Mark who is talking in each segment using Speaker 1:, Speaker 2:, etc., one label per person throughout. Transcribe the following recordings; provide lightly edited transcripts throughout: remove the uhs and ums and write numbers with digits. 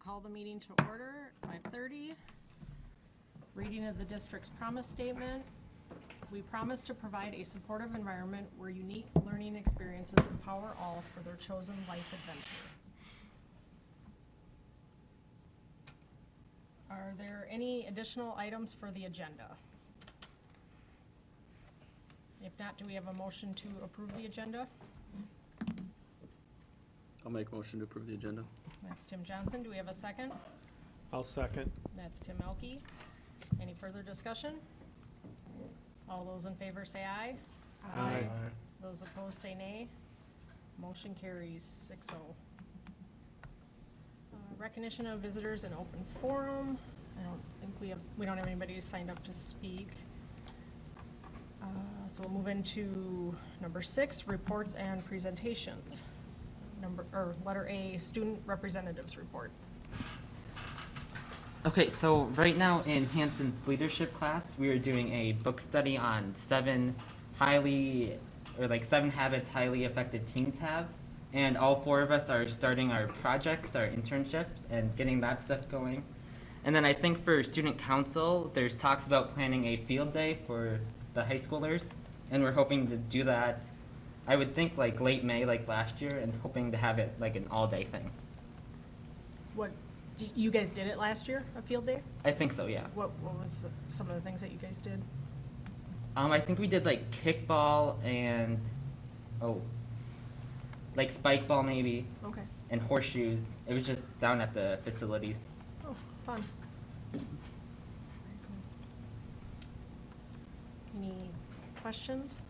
Speaker 1: call the meeting to order at 5:30. Reading of the district's promise statement. We promise to provide a supportive environment where unique learning experiences empower all for their chosen life adventure. Are there any additional items for the agenda? If not, do we have a motion to approve the agenda?
Speaker 2: I'll make a motion to approve the agenda.
Speaker 1: That's Tim Johnson. Do we have a second?
Speaker 3: I'll second.
Speaker 1: That's Tim Elke. Any further discussion? All those in favor say aye.
Speaker 3: Aye.
Speaker 1: Those opposed say nay. Motion carries 6-0. Recognition of visitors in open forum. I don't think we don't have anybody signed up to speak. So we'll move into number 6, reports and presentations. Letter A, student representatives report.
Speaker 4: Okay, so right now in Hanson's leadership class, we are doing a book study on 7 habits highly effective teens have. And all 4 of us are starting our projects, our internships, and getting that stuff going. And then I think for student council, there's talks about planning a field day for the high schoolers. And we're hoping to do that, I would think like late May, like last year, and hoping to have it like an all-day thing.
Speaker 1: What, you guys did it last year, a field day?
Speaker 4: I think so, yeah.
Speaker 1: What was some of the things that you guys did?
Speaker 4: I think we did like kickball and, like spike ball maybe,
Speaker 1: Okay.
Speaker 4: and horseshoes. It was just down at the facilities.
Speaker 1: Oh, fun. Any questions?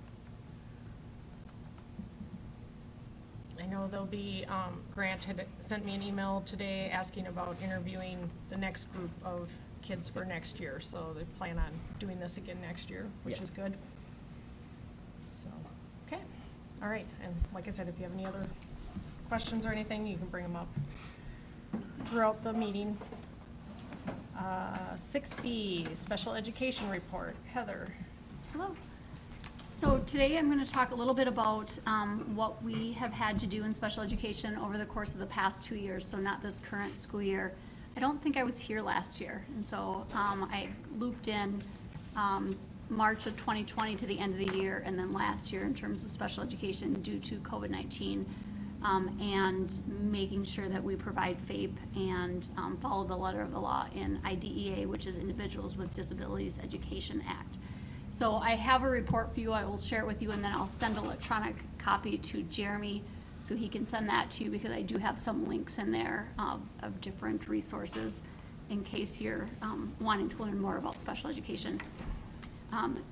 Speaker 1: I know there'll be, Grant had sent me an email today asking about interviewing the next group of kids for next year, so they plan on doing this again next year, which is
Speaker 4: Yes.
Speaker 1: good. So, okay, all right, and like I said, if you have any other questions or anything, you can bring them up throughout the meeting. 6B, special education report. Heather.
Speaker 5: Hello. So today I'm going to talk a little bit about what we have had to do in special education over the course of the past 2 years, so not this current school year. I don't think I was here last year, and so I looped in March of 2020 to the end of the year, and then last year in terms of special education due to COVID-19, and making sure that we provide FAPE and follow the letter of the law in IDEA, which is Individuals with Disabilities Education Act. So I have a report for you. I will share it with you, and then I'll send an electronic copy to Jeremy so he can send that to you, because I do have some links in there of different resources in case you're wanting to learn more about special education.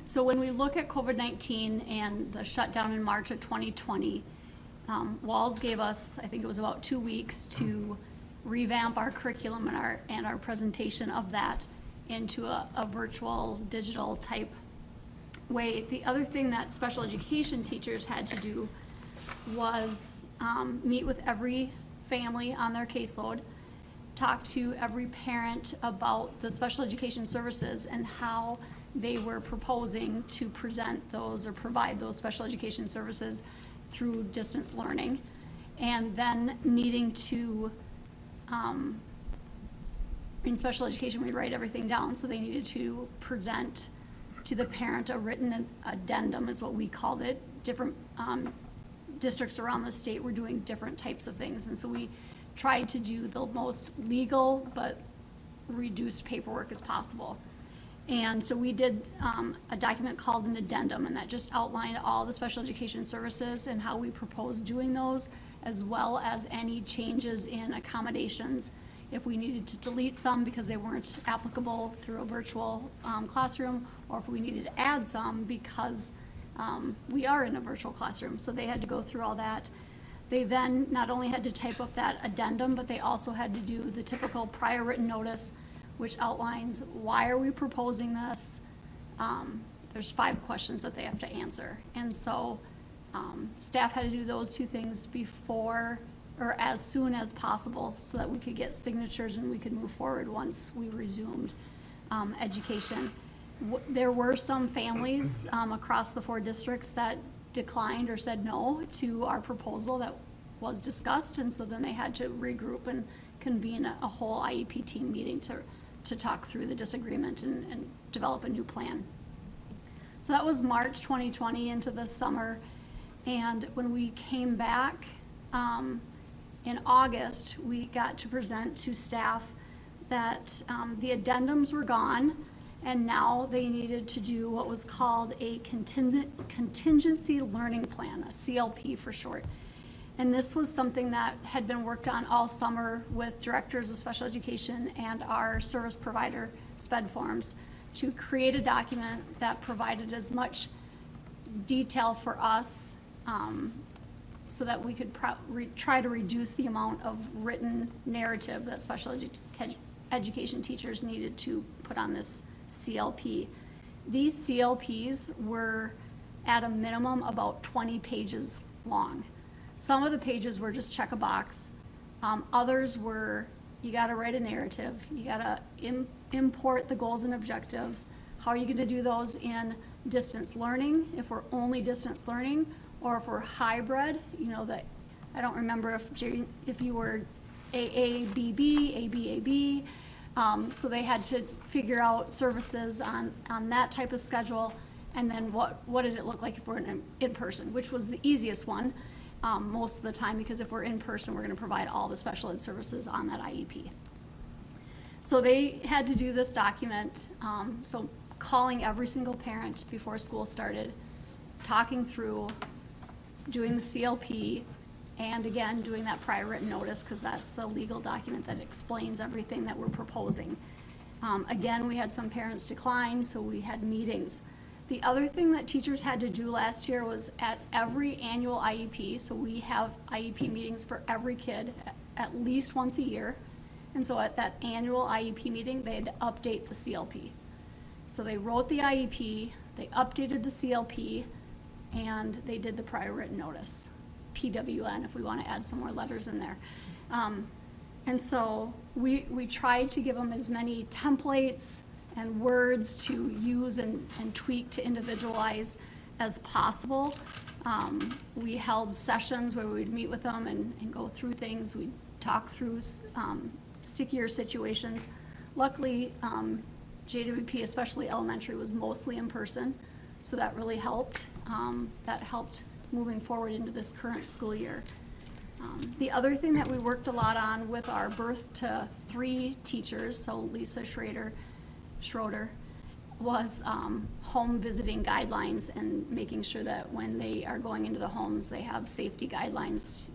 Speaker 5: So when we look at COVID-19 and the shutdown in March of 2020, Walls gave us, I think it was about 2 weeks, to revamp our curriculum and our presentation of that into a virtual digital type way. The other thing that special education teachers had to do was meet with every family on their caseload, talk to every parent about the special education services and how they were proposing to present those or provide those special education services through distance learning, and then needing to, in special education, we write everything down, so they needed to present to the parent a written addendum, is what we called it. Different districts around the state were doing different types of things, and so we tried to do the most legal but reduced paperwork as possible. And so we did a document called an addendum, and that just outlined all the special education services and how we proposed doing those, as well as any changes in accommodations. If we needed to delete some because they weren't applicable through a virtual classroom, or if we needed to add some because we are in a virtual classroom. So they had to go through all that. They then not only had to type up that addendum, but they also had to do the typical prior written notice, which outlines why are we proposing this. There's 5 questions that they have to answer. And so staff had to do those 2 things before or as soon as possible so that we could get signatures and we could move forward once we resumed education. There were some families across the 4 districts that declined or said no to our proposal that was discussed, and so then they had to regroup and convene a whole IEP team meeting to talk through the disagreement and develop a new plan. So that was March 2020 into the summer. And when we came back in August, we got to present to staff that the addendums were gone, and now they needed to do what was called a contingency learning plan, a CLP for short. And this was something that had been worked on all summer with directors of special education and our service provider, SPED Forms, to create a document that provided as much detail for us so that we could try to reduce the amount of written narrative that special education teachers needed to put on this CLP. These CLPs were at a minimum about 20 pages long. Some of the pages were just check a box. Others were, you gotta write a narrative, you gotta import the goals and objectives. How are you gonna do those in distance learning, if we're only distance learning, or if we're hybrid, you know, that, I don't remember if you were AABB, ABAB, so they had to figure out services on that type of schedule, and then what did it look like if we're in person, which was the easiest one most of the time, because if we're in person, we're gonna provide all the special ed services on that IEP. So they had to do this document, so calling every single parent before school started, talking through, doing the CLP, and again, doing that prior written notice, because that's the legal document that explains everything that we're proposing. Again, we had some parents decline, so we had meetings. The other thing that teachers had to do last year was at every annual IEP, so we have IEP meetings for every kid at least once a year, and so at that annual IEP meeting, they had to update the CLP. So they wrote the IEP, they updated the CLP, and they did the prior written notice, PWN, if we want to add some more letters in there. And so we tried to give them as many templates and words to use and tweak to individualize as possible. We held sessions where we'd meet with them and go through things. We'd talk through stickier situations. Luckily, JWP, especially elementary, was mostly in person, so that really helped. That helped moving forward into this current school year. The other thing that we worked a lot on with our birth to 3 teachers, so Lisa Schroeder, was home visiting guidelines and making sure that when they are going into the homes, they have safety guidelines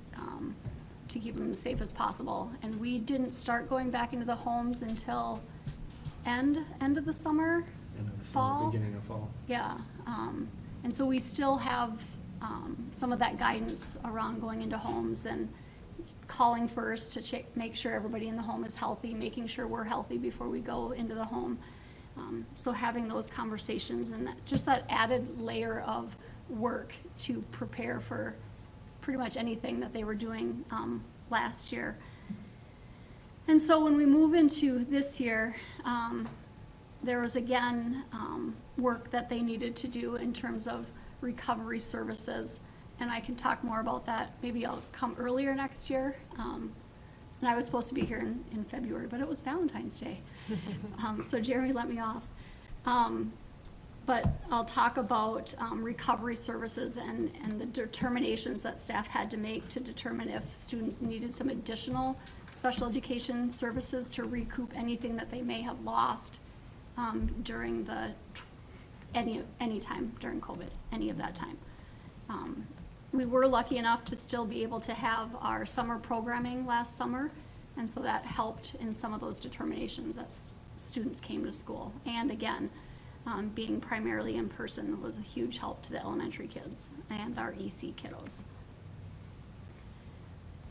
Speaker 5: to keep them as safe as possible. And we didn't start going back into the homes until end of the summer,
Speaker 3: End of the
Speaker 5: fall.
Speaker 3: summer, beginning of fall.
Speaker 5: Yeah, and so we still have some of that guidance around going into homes and calling first to make sure everybody in the home is healthy, making sure we're healthy before we go into the home. So having those conversations and just that added layer of work to prepare for pretty much anything that they were doing last year. And so when we move into this year, there was again work that they needed to do in terms of recovery services, and I can talk more about that. Maybe I'll come earlier next year. And I was supposed to be here in February, but it was Valentine's Day. So Jeremy let me off. But I'll talk about recovery services and the determinations that staff had to make to determine if students needed some additional special education services to recoup anything that they may have lost during any time during COVID, any of that time. We were lucky enough to still be able to have our summer programming last summer, and so that helped in some of those determinations that students came to school. And again, being primarily in person was a huge help to the elementary kids and our EC kiddos.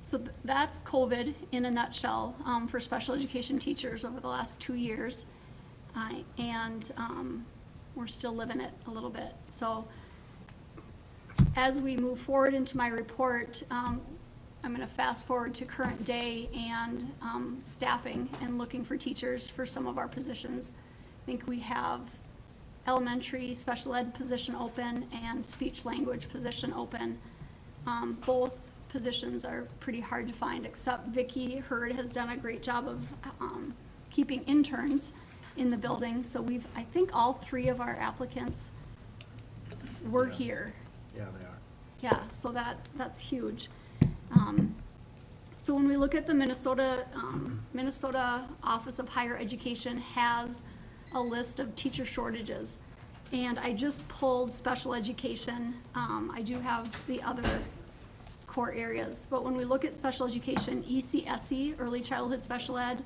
Speaker 5: So that's COVID in a nutshell for special education teachers over the last 2 years. And we're still living it a little bit. So as we move forward into my report, I'm going to fast forward to current day and staffing and looking for teachers for some of our positions. I think we have elementary special ed position open and speech language position open. Both positions are pretty hard to find, except Vicky Hurd has done a great job of keeping interns in the building. So I think all 3 of our applicants were
Speaker 6: Yes.
Speaker 5: here.
Speaker 6: Yeah, they are.
Speaker 5: Yeah, so that's huge. So when we look at the Minnesota Office of Higher Education has a list of teacher shortages. And I just pulled special education. I do have the other core areas. But when we look at special education, ECSE, early childhood special ed,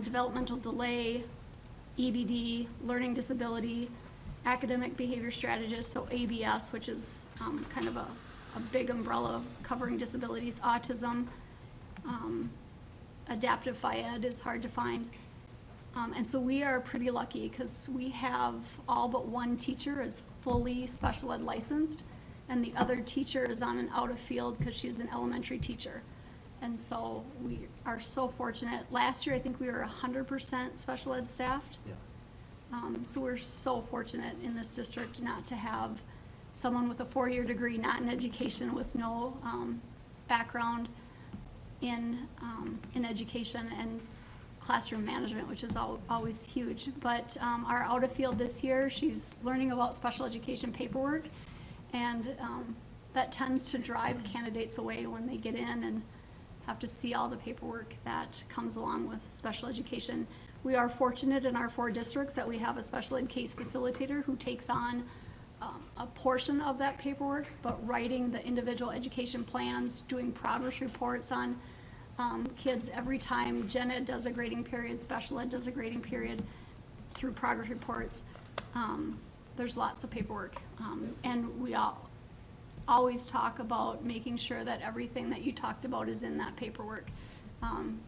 Speaker 5: developmental delay, EBD, learning disability, academic behavior strategist, so ABS, which is kind of a big umbrella of covering disabilities, autism, adaptive phy-ed is hard to find. And so we are pretty lucky because we have all but 1 teacher is fully special ed licensed, and the other teacher is on an out of field because she's an elementary teacher. And so we are so fortunate. Last year, I think we were 100% special ed staffed.
Speaker 6: Yeah.
Speaker 5: So we're so fortunate in this district not to have someone with a 4-year degree, not in education, with no background in education and classroom management, which is always huge. But our out of field this year, she's learning about special education paperwork, and that tends to drive candidates away when they get in and have to see all the paperwork that comes along with special education. We are fortunate in our 4 districts that we have a special ed case facilitator who takes on a portion of that paperwork, but writing the individual education plans, doing progress reports on kids every time gen ed does a grading period, special ed does a grading period, through progress reports. There's lots of paperwork. And we always talk about making sure that everything that you talked about is in that paperwork.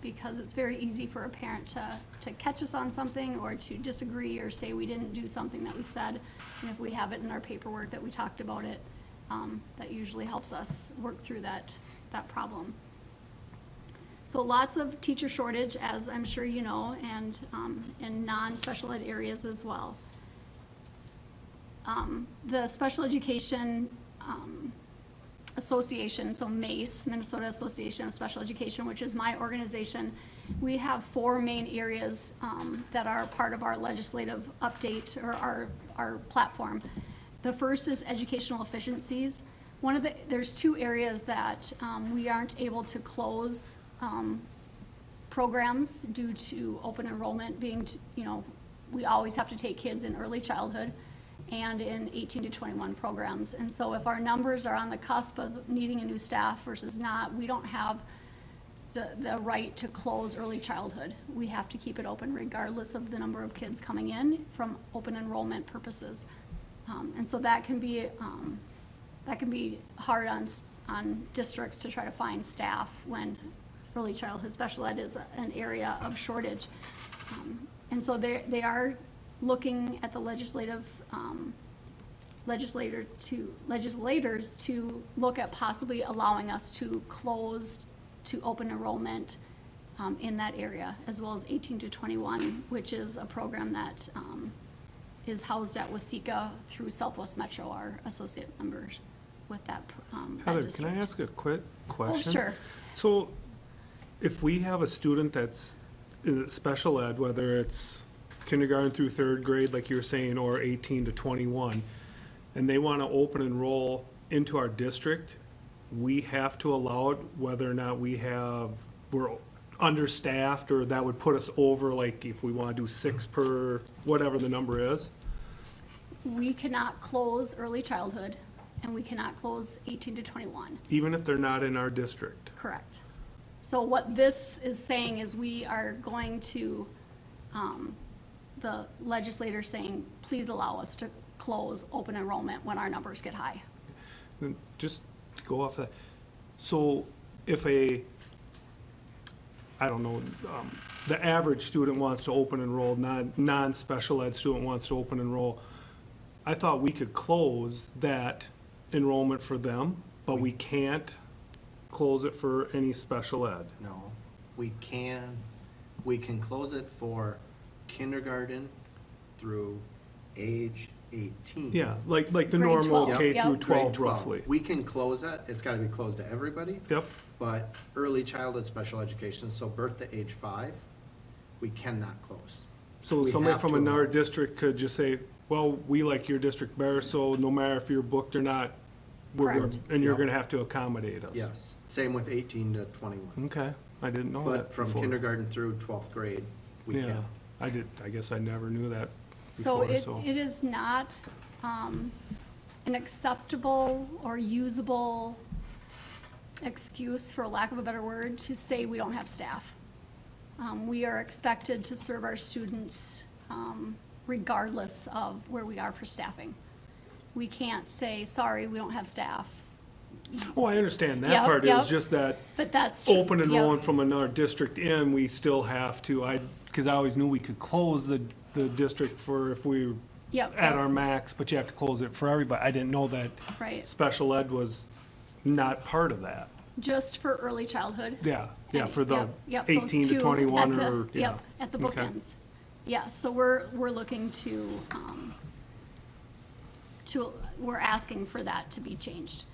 Speaker 5: Because it's very easy for a parent to catch us on something or to disagree or say we didn't do something that we said. And if we have it in our paperwork that we talked about it, that usually helps us work through that problem. So lots of teacher shortage, as I'm sure you know, and in non-special ed areas as well. The Special Education Association, so MACE, Minnesota Association of Special Education, which is my organization, we have 4 main areas that are part of our legislative update or our platform. The first is educational efficiencies. There's 2 areas that we aren't able to close programs due to open enrollment being, we always have to take kids in early childhood and in 18 to 21 programs. And so if our numbers are on the cusp of needing a new staff versus not, we don't have the right to close early childhood. We have to keep it open regardless of the number of kids coming in from open enrollment purposes. And so that can be hard on districts to try to find staff when early childhood special ed is an area of shortage. And so they are looking at the legislators to look at possibly allowing us to close to open enrollment in that area, as well as 18 to 21, which is a program that is housed at Waseca through Southwest Metro, our associate members with that
Speaker 3: Heather,
Speaker 5: district.
Speaker 3: can I ask a quick question?
Speaker 5: Oh, sure.
Speaker 3: So if we have a student that's in special ed, whether it's kindergarten through 3rd grade, like you were saying, or 18 to 21, and they want to open enroll into our district, we have to allow it whether or not we're understaffed, or that would put us over, like if we want to do 6 per, whatever the number is?
Speaker 5: We cannot close early childhood, and we cannot close 18 to 21.
Speaker 3: Even if they're not in our district?
Speaker 5: Correct. So what this is saying is we are going to, the legislator saying, please allow us to close open enrollment when our numbers get high.
Speaker 3: And just to go off that, so if the average student wants to open enroll, non-special ed student wants to open enroll, I thought we could close that enrollment for them, but we can't close it for any special ed.
Speaker 6: No, we can close it for kindergarten through age 18.
Speaker 3: Yeah, like the
Speaker 5: Grade
Speaker 3: normal
Speaker 5: 12,
Speaker 3: K
Speaker 5: yep.
Speaker 3: through
Speaker 5: Grade
Speaker 3: 12
Speaker 6: Grade
Speaker 3: roughly.
Speaker 6: We can close that, it's gotta be closed to everybody,
Speaker 3: Yep,
Speaker 6: but early childhood special education, so birth to age 5, we cannot close.
Speaker 3: so
Speaker 6: We
Speaker 3: somebody
Speaker 6: have
Speaker 3: from
Speaker 6: to
Speaker 3: another
Speaker 6: allow-
Speaker 3: district could just say, well, we like your district better, so no matter if you're booked or not, we're gonna-
Speaker 5: Correct.
Speaker 3: and you're
Speaker 6: Yep.
Speaker 3: gonna have to accommodate us.
Speaker 6: Yes, same with 18 to 21.
Speaker 3: Okay, I didn't know
Speaker 6: But
Speaker 3: that
Speaker 6: from
Speaker 3: before.
Speaker 6: kindergarten through 12th grade, we
Speaker 3: Yeah,
Speaker 6: can.
Speaker 3: I guess I never knew that
Speaker 5: So
Speaker 3: before,
Speaker 5: it,
Speaker 3: so.
Speaker 5: it is not an acceptable or usable excuse, for lack of a better word, to say we don't have staff. We are expected to serve our students regardless of where we are for staffing. We can't say, sorry, we don't have staff,
Speaker 3: Oh, I understand that
Speaker 5: Yep,
Speaker 3: part, it
Speaker 5: yep.
Speaker 3: was just that
Speaker 5: but that's true.
Speaker 3: open
Speaker 5: Yep.
Speaker 3: enrollment from another district in, we still have to, because I always knew we could close the district for if we were
Speaker 5: Yep,
Speaker 3: at
Speaker 5: yep.
Speaker 3: our max, but you have to close it for everybody. I didn't know that
Speaker 5: Right,
Speaker 3: special ed was not part of that.
Speaker 5: just for early childhood.
Speaker 3: Yeah,
Speaker 5: And-
Speaker 3: for the
Speaker 5: yep, yep, those
Speaker 3: 18 to
Speaker 5: two
Speaker 3: 21
Speaker 5: at the-
Speaker 3: or, yeah.
Speaker 5: Yep, at the
Speaker 3: Okay.
Speaker 5: bookends. Yeah, so we're looking we're asking for that to be changed.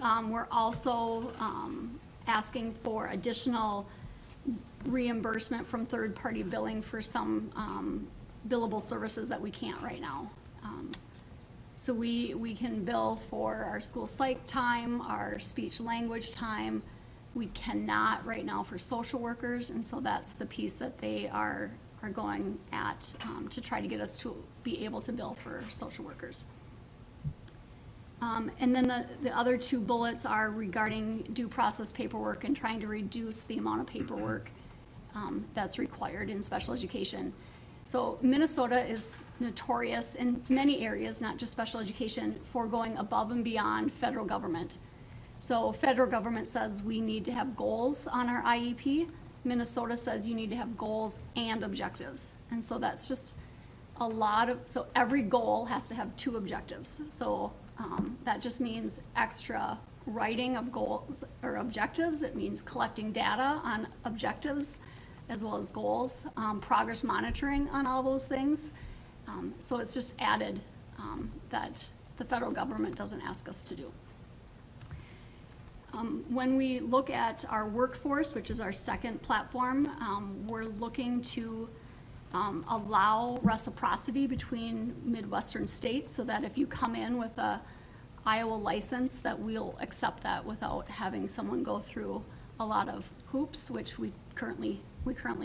Speaker 5: We're also asking for additional reimbursement from third-party billing for some billable services that we can't right now. So we can bill for our school psych time, our speech language time. We cannot right now for social workers, and so that's the piece that they are going at to try to get us to be able to bill for social workers. And then the other two bullets are regarding due process paperwork and trying to reduce the amount of paperwork that's required in special education. So Minnesota is notorious in many areas, not just special education, for going above and beyond federal government. So federal government says we need to have goals on our IEP. Minnesota says you need to have goals and objectives. And so that's just a lot of, so every goal has to have 2 objectives. So that just means extra writing of goals or objectives. It means collecting data on objectives as well as goals, progress monitoring on all those things. So it's just added that the federal government doesn't ask us to do. When we look at our workforce, which is our second platform, we're looking to allow reciprocity between Midwestern states so that if you come in with a Iowa license, that we'll accept that without having someone go through a lot of hoops, which we currently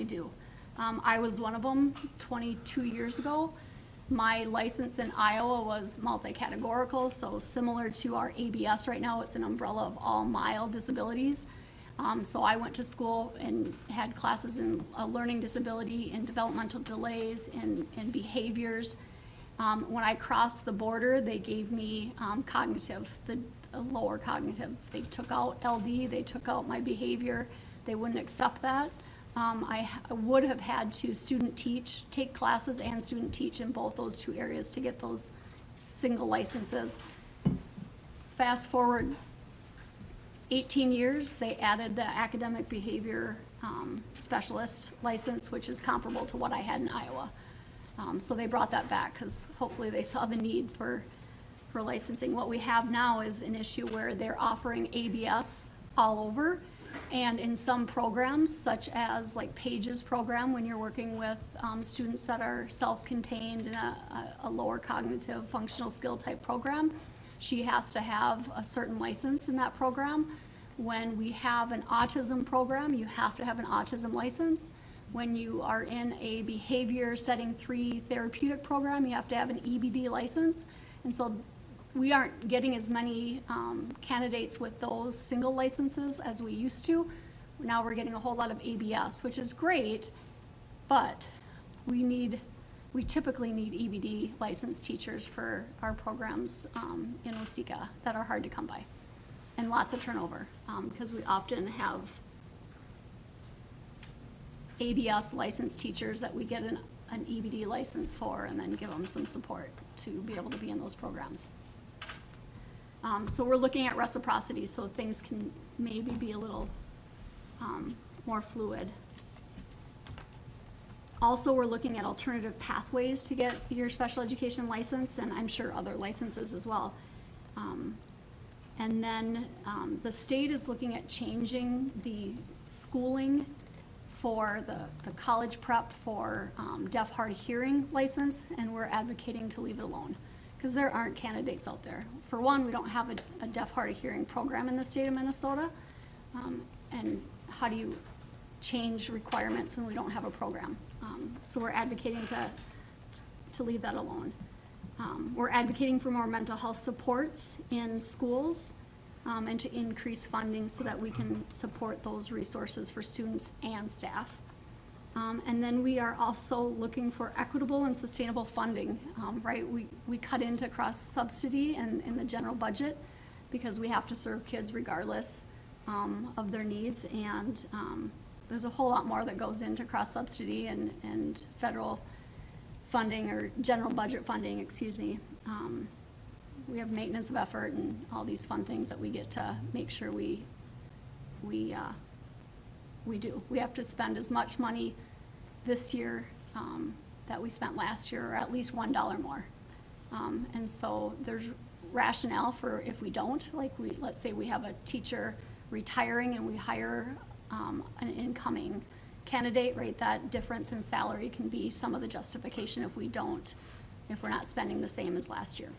Speaker 5: do. I was one of them 22 years ago. My license in Iowa was multi-categorical, so similar to our ABS right now, it's an umbrella of all mild disabilities. So I went to school and had classes in learning disability, in developmental delays, in behaviors. When I crossed the border, they gave me cognitive, the lower cognitive. They took out LD, they took out my behavior. They wouldn't accept that. I would have had to take classes and student teach in both those 2 areas to get those single licenses. Fast forward 18 years, they added the academic behavior specialist license, which is comparable to what I had in Iowa. So they brought that back because hopefully they saw the need for licensing. What we have now is an issue where they're offering ABS all over. And in some programs, such as like Paige's program, when you're working with students that are self-contained in a lower cognitive functional skill type program, she has to have a certain license in that program. When we have an autism program, you have to have an autism license. When you are in a behavior setting 3 therapeutic program, you have to have an EBD license. And so we aren't getting as many candidates with those single licenses as we used to. Now we're getting a whole lot of ABS, which is great, but we typically need EBD licensed teachers for our programs in Osika that are hard to come by, and lots of turnover, because we often have ABS licensed teachers that we get an EBD license for and then give them some support to be able to be in those programs. So we're looking at reciprocity, so things can maybe be a little more fluid. Also, we're looking at alternative pathways to get your special education license, and I'm sure other licenses as well. And then the state is looking at changing the schooling for the college prep for deaf, hard of hearing license, and we're advocating to leave it alone, because there aren't candidates out there. For one, we don't have a deaf, hard of hearing program in the state of Minnesota, and how do you change requirements when we don't have a program? So we're advocating to leave that alone. We're advocating for more mental health supports in schools, and to increase funding so that we can support those resources for students and staff. And then we are also looking for equitable and sustainable funding, right? We cut into cross-subsidy in the general budget because we have to serve kids regardless of their needs, and there's a whole lot more that goes into cross-subsidy and federal funding, or general budget funding, excuse me. We have maintenance of effort and all these fun things that we get to make sure we do. We have to spend as much money this year that we spent last year, or at least $1 more. And so there's rationale for if we don't, like let's say we have a teacher retiring and we hire an incoming candidate, right? That difference in salary can be some of the justification if we're not spending the same as last year.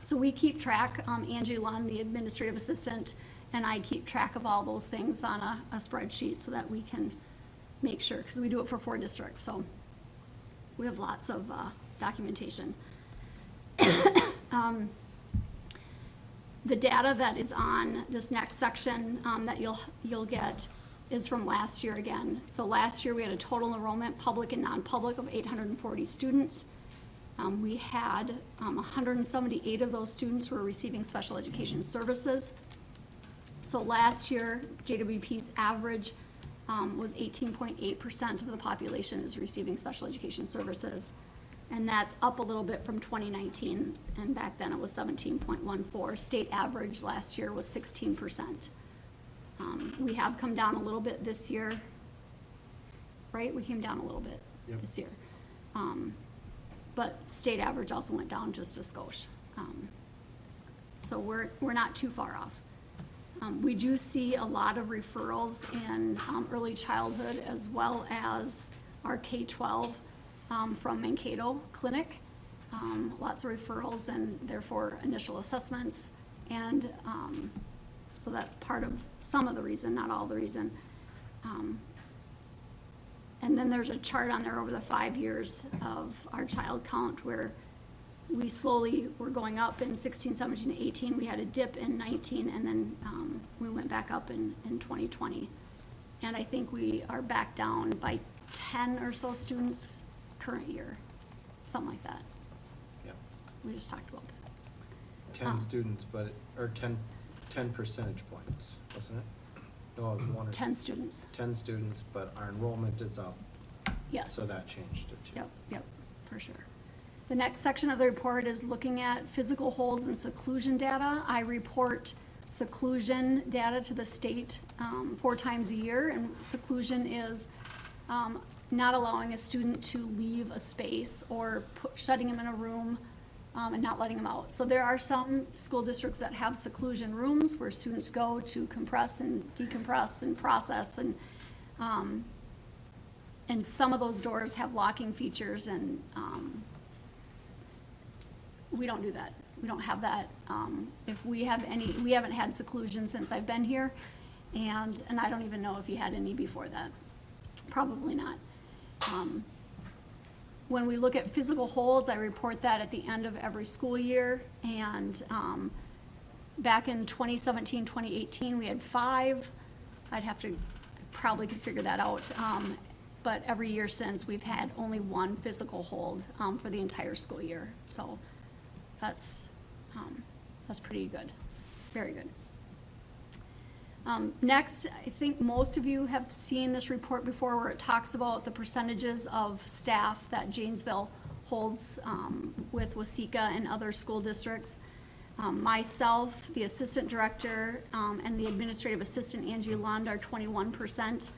Speaker 5: So we keep track, Angie Lund, the administrative assistant, and I keep track of all those things on a spreadsheet so that we can make sure, because we do it for 4 districts, so we have lots of documentation. The data that is on this next section that you'll get is from last year again. So last year we had a total enrollment, public and non-public, of 840 students. We had 178 of those students were receiving special education services. So last year, JWP's average was 18.8% of the population is receiving special education services. And that's up a little bit from 2019, and back then it was 17.14. State average last year was 16%. We have come down a little bit this year, right? We came down a little bit this year. But state average also went down just a skosh. So we're not too far off. We do see a lot of referrals in early childhood as well as our K-12 from Mankato Clinic. Lots of referrals and therefore initial assessments. And so that's part of some of the reason, not all the reason. And then there's a chart on there over the 5 years of our child count where we slowly were going up in 16, 17, 18. We had a dip in 19, and then we went back up in 2020. And I think we are back down by 10 or so students current year, something like that.
Speaker 6: Yeah.
Speaker 5: We just talked about that.
Speaker 6: 10 students, or 10 percentage points, wasn't it? No, it was 1 or
Speaker 5: 10 students.
Speaker 6: 10 students, but our enrollment is up.
Speaker 5: Yes.
Speaker 6: So that changed it too.
Speaker 5: Yep, for sure. The next section of the report is looking at physical holds and seclusion data. I report seclusion data to the state 4 times a year, and seclusion is not allowing a student to leave a space or shutting them in a room and not letting them out. So there are some school districts that have seclusion rooms where students go to compress and decompress and process, and some of those doors have locking features, and we don't do that. We don't have that. If we have any, we haven't had seclusion since I've been here, and I don't even know if you had any before that. Probably not. When we look at physical holds, I report that at the end of every school year, and back in 2017, 2018, we had 5. Probably could figure that out. But every year since, we've had only 1 physical hold for the entire school year. So that's pretty good, very good. Next, I think most of you have seen this report before where it talks about the percentages of staff that Janesville holds with Waseca and other school districts. Myself, the assistant director, and the administrative assistant, Angie Lund, are 21%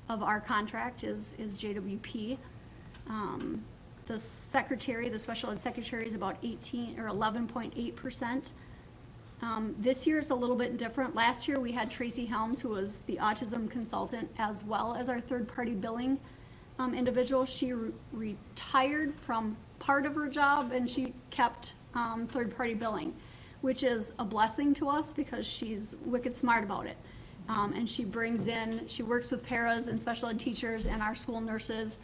Speaker 5: of our contract is JWP. The secretary, the special ed secretary is about 18 or 11.8%. This year is a little bit different. Last year, we had Tracy Helms, who was the autism consultant, as well as our third-party billing individual. She retired from part of her job, and she kept third-party billing, which is a blessing to us because she's wicked smart about it. And she works with paras and special ed teachers and our school nurses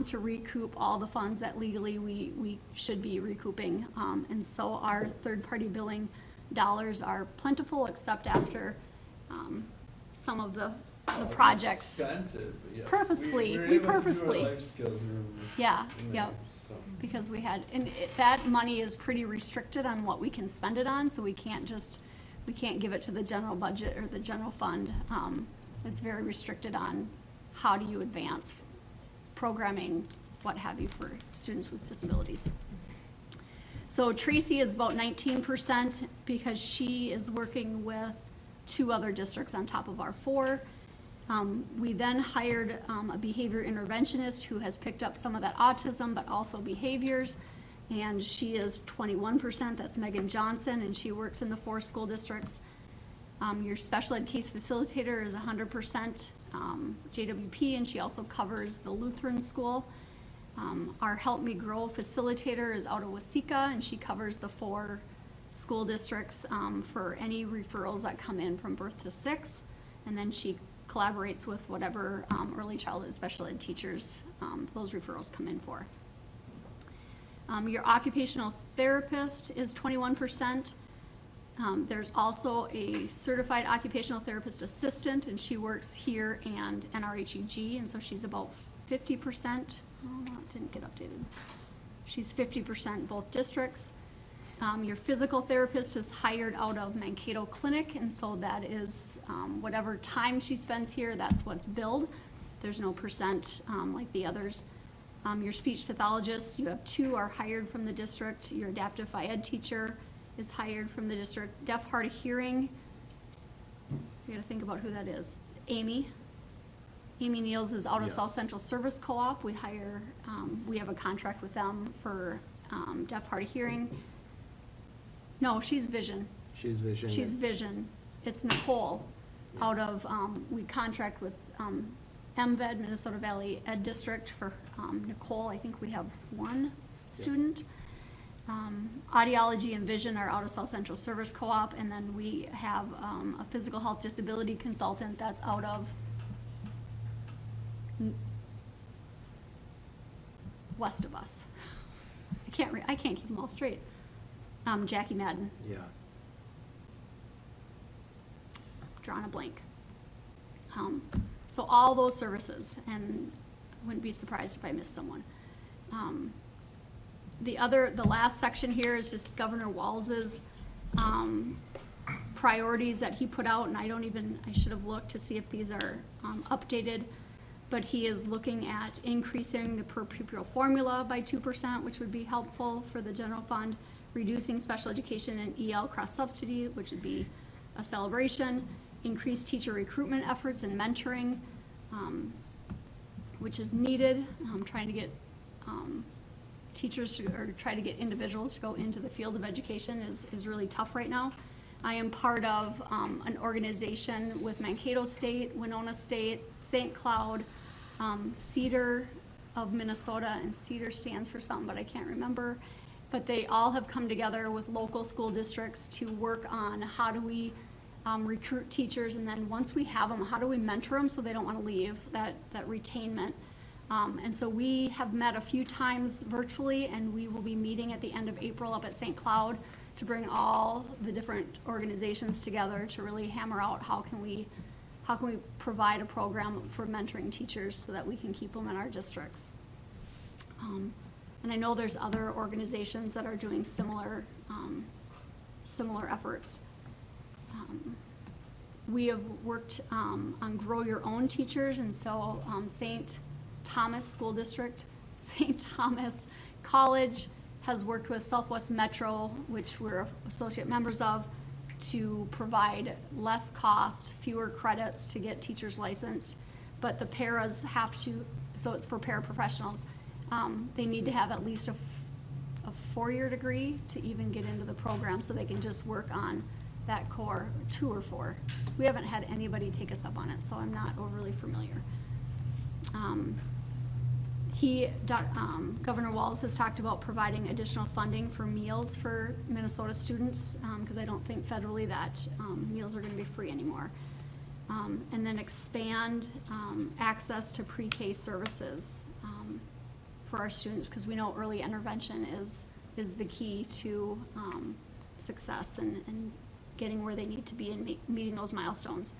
Speaker 5: to recoup all the funds that legally we should be recouping. And so our third-party billing dollars are plentiful, except after some of the projects.
Speaker 7: Spent it, but yes.
Speaker 5: Purposely,
Speaker 7: were
Speaker 5: we
Speaker 7: able to do our
Speaker 5: purposely.
Speaker 7: life skills in
Speaker 5: Yeah,
Speaker 7: there,
Speaker 5: yep.
Speaker 7: so.
Speaker 5: Because we had, that money is pretty restricted on what we can spend it on, so we can't give it to the general budget or the general fund. It's very restricted on how do you advance programming, what have you, for students with disabilities. So Tracy is about 19% because she is working with 2 other districts on top of our 4. We then hired a behavior interventionist who has picked up some of that autism, but also behaviors. And she is 21%, that's Megan Johnson, and she works in the 4 school districts. Your special ed case facilitator is 100% JWP, and she also covers the Lutheran school. Our Help Me Grow facilitator is out of Waseca, and she covers the 4 school districts for any referrals that come in from birth to 6. And then she collaborates with whatever early childhood special ed teachers those referrals come in for. Your occupational therapist is 21%. There's also a certified occupational therapist assistant, and she works here and NRHEG, and so she's about 50%. Oh, no, it didn't get updated. She's 50% both districts. Your physical therapist is hired out of Mankato Clinic, and so that is whatever time she spends here, that's what's billed. There's no percent like the others. Your speech pathologist, you have 2 are hired from the district. Your adaptive phy ed teacher is hired from the district. Deaf, hard of hearing, you gotta think about who that is. Amy Niels is out of
Speaker 6: Yes.
Speaker 5: South Central Service Co-op. We hire, we have a contract with them for deaf, hard of hearing. No, she's vision.
Speaker 6: She's vision.
Speaker 5: She's vision. It's Nicole out of, we contract with MVED, Minnesota Valley Ed District, for Nicole. I think we have 1 student. Audiology and vision are out of South Central Service Co-op, and then we have a physical health disability consultant that's out of west of us. I can't keep them all straight. Jackie Madden,
Speaker 6: Yeah.
Speaker 5: drawing a blank. So all those services, and I wouldn't be surprised if I missed someone. The last section here is just Governor Walls's priorities that he put out, and I should have looked to see if these are updated, but he is looking at increasing the per pupil formula by 2%, which would be helpful for the general fund, reducing special education and EL cross-subsidy, which would be a celebration, increase teacher recruitment efforts and mentoring, which is needed. Trying to get teachers or try to get individuals to go into the field of education is really tough right now. I am part of an organization with Mankato State, Winona State, St. Cloud, Cedar of Minnesota, and Cedar stands for something, but I can't remember. But they all have come together with local school districts to work on how do we recruit teachers, and then once we have them, how do we mentor them so they don't want to leave, that retainment. And so we have met a few times virtually, and we will be meeting at the end of April up at St. Cloud to bring all the different organizations together to really hammer out how can we provide a program for mentoring teachers so that we can keep them in our districts. And I know there's other organizations that are doing similar efforts. We have worked on Grow Your Own Teachers, and so St. Thomas School District, St. Thomas College has worked with Southwest Metro, which we're associate members of, to provide less cost, fewer credits to get teachers licensed. But the paras have to, so it's for paraprofessionals, They need to have at least a four-year degree to even get into the program, so they can just work on that core 2 or 4. We haven't had anybody take us up on it, so I'm not overly familiar. Governor Walz has talked about providing additional funding for meals for Minnesota students, because I don't think federally that meals are gonna be free anymore. And then expand access to pre-K services for our students, because we know early intervention is the key to success and getting where they need to be and meeting those milestones.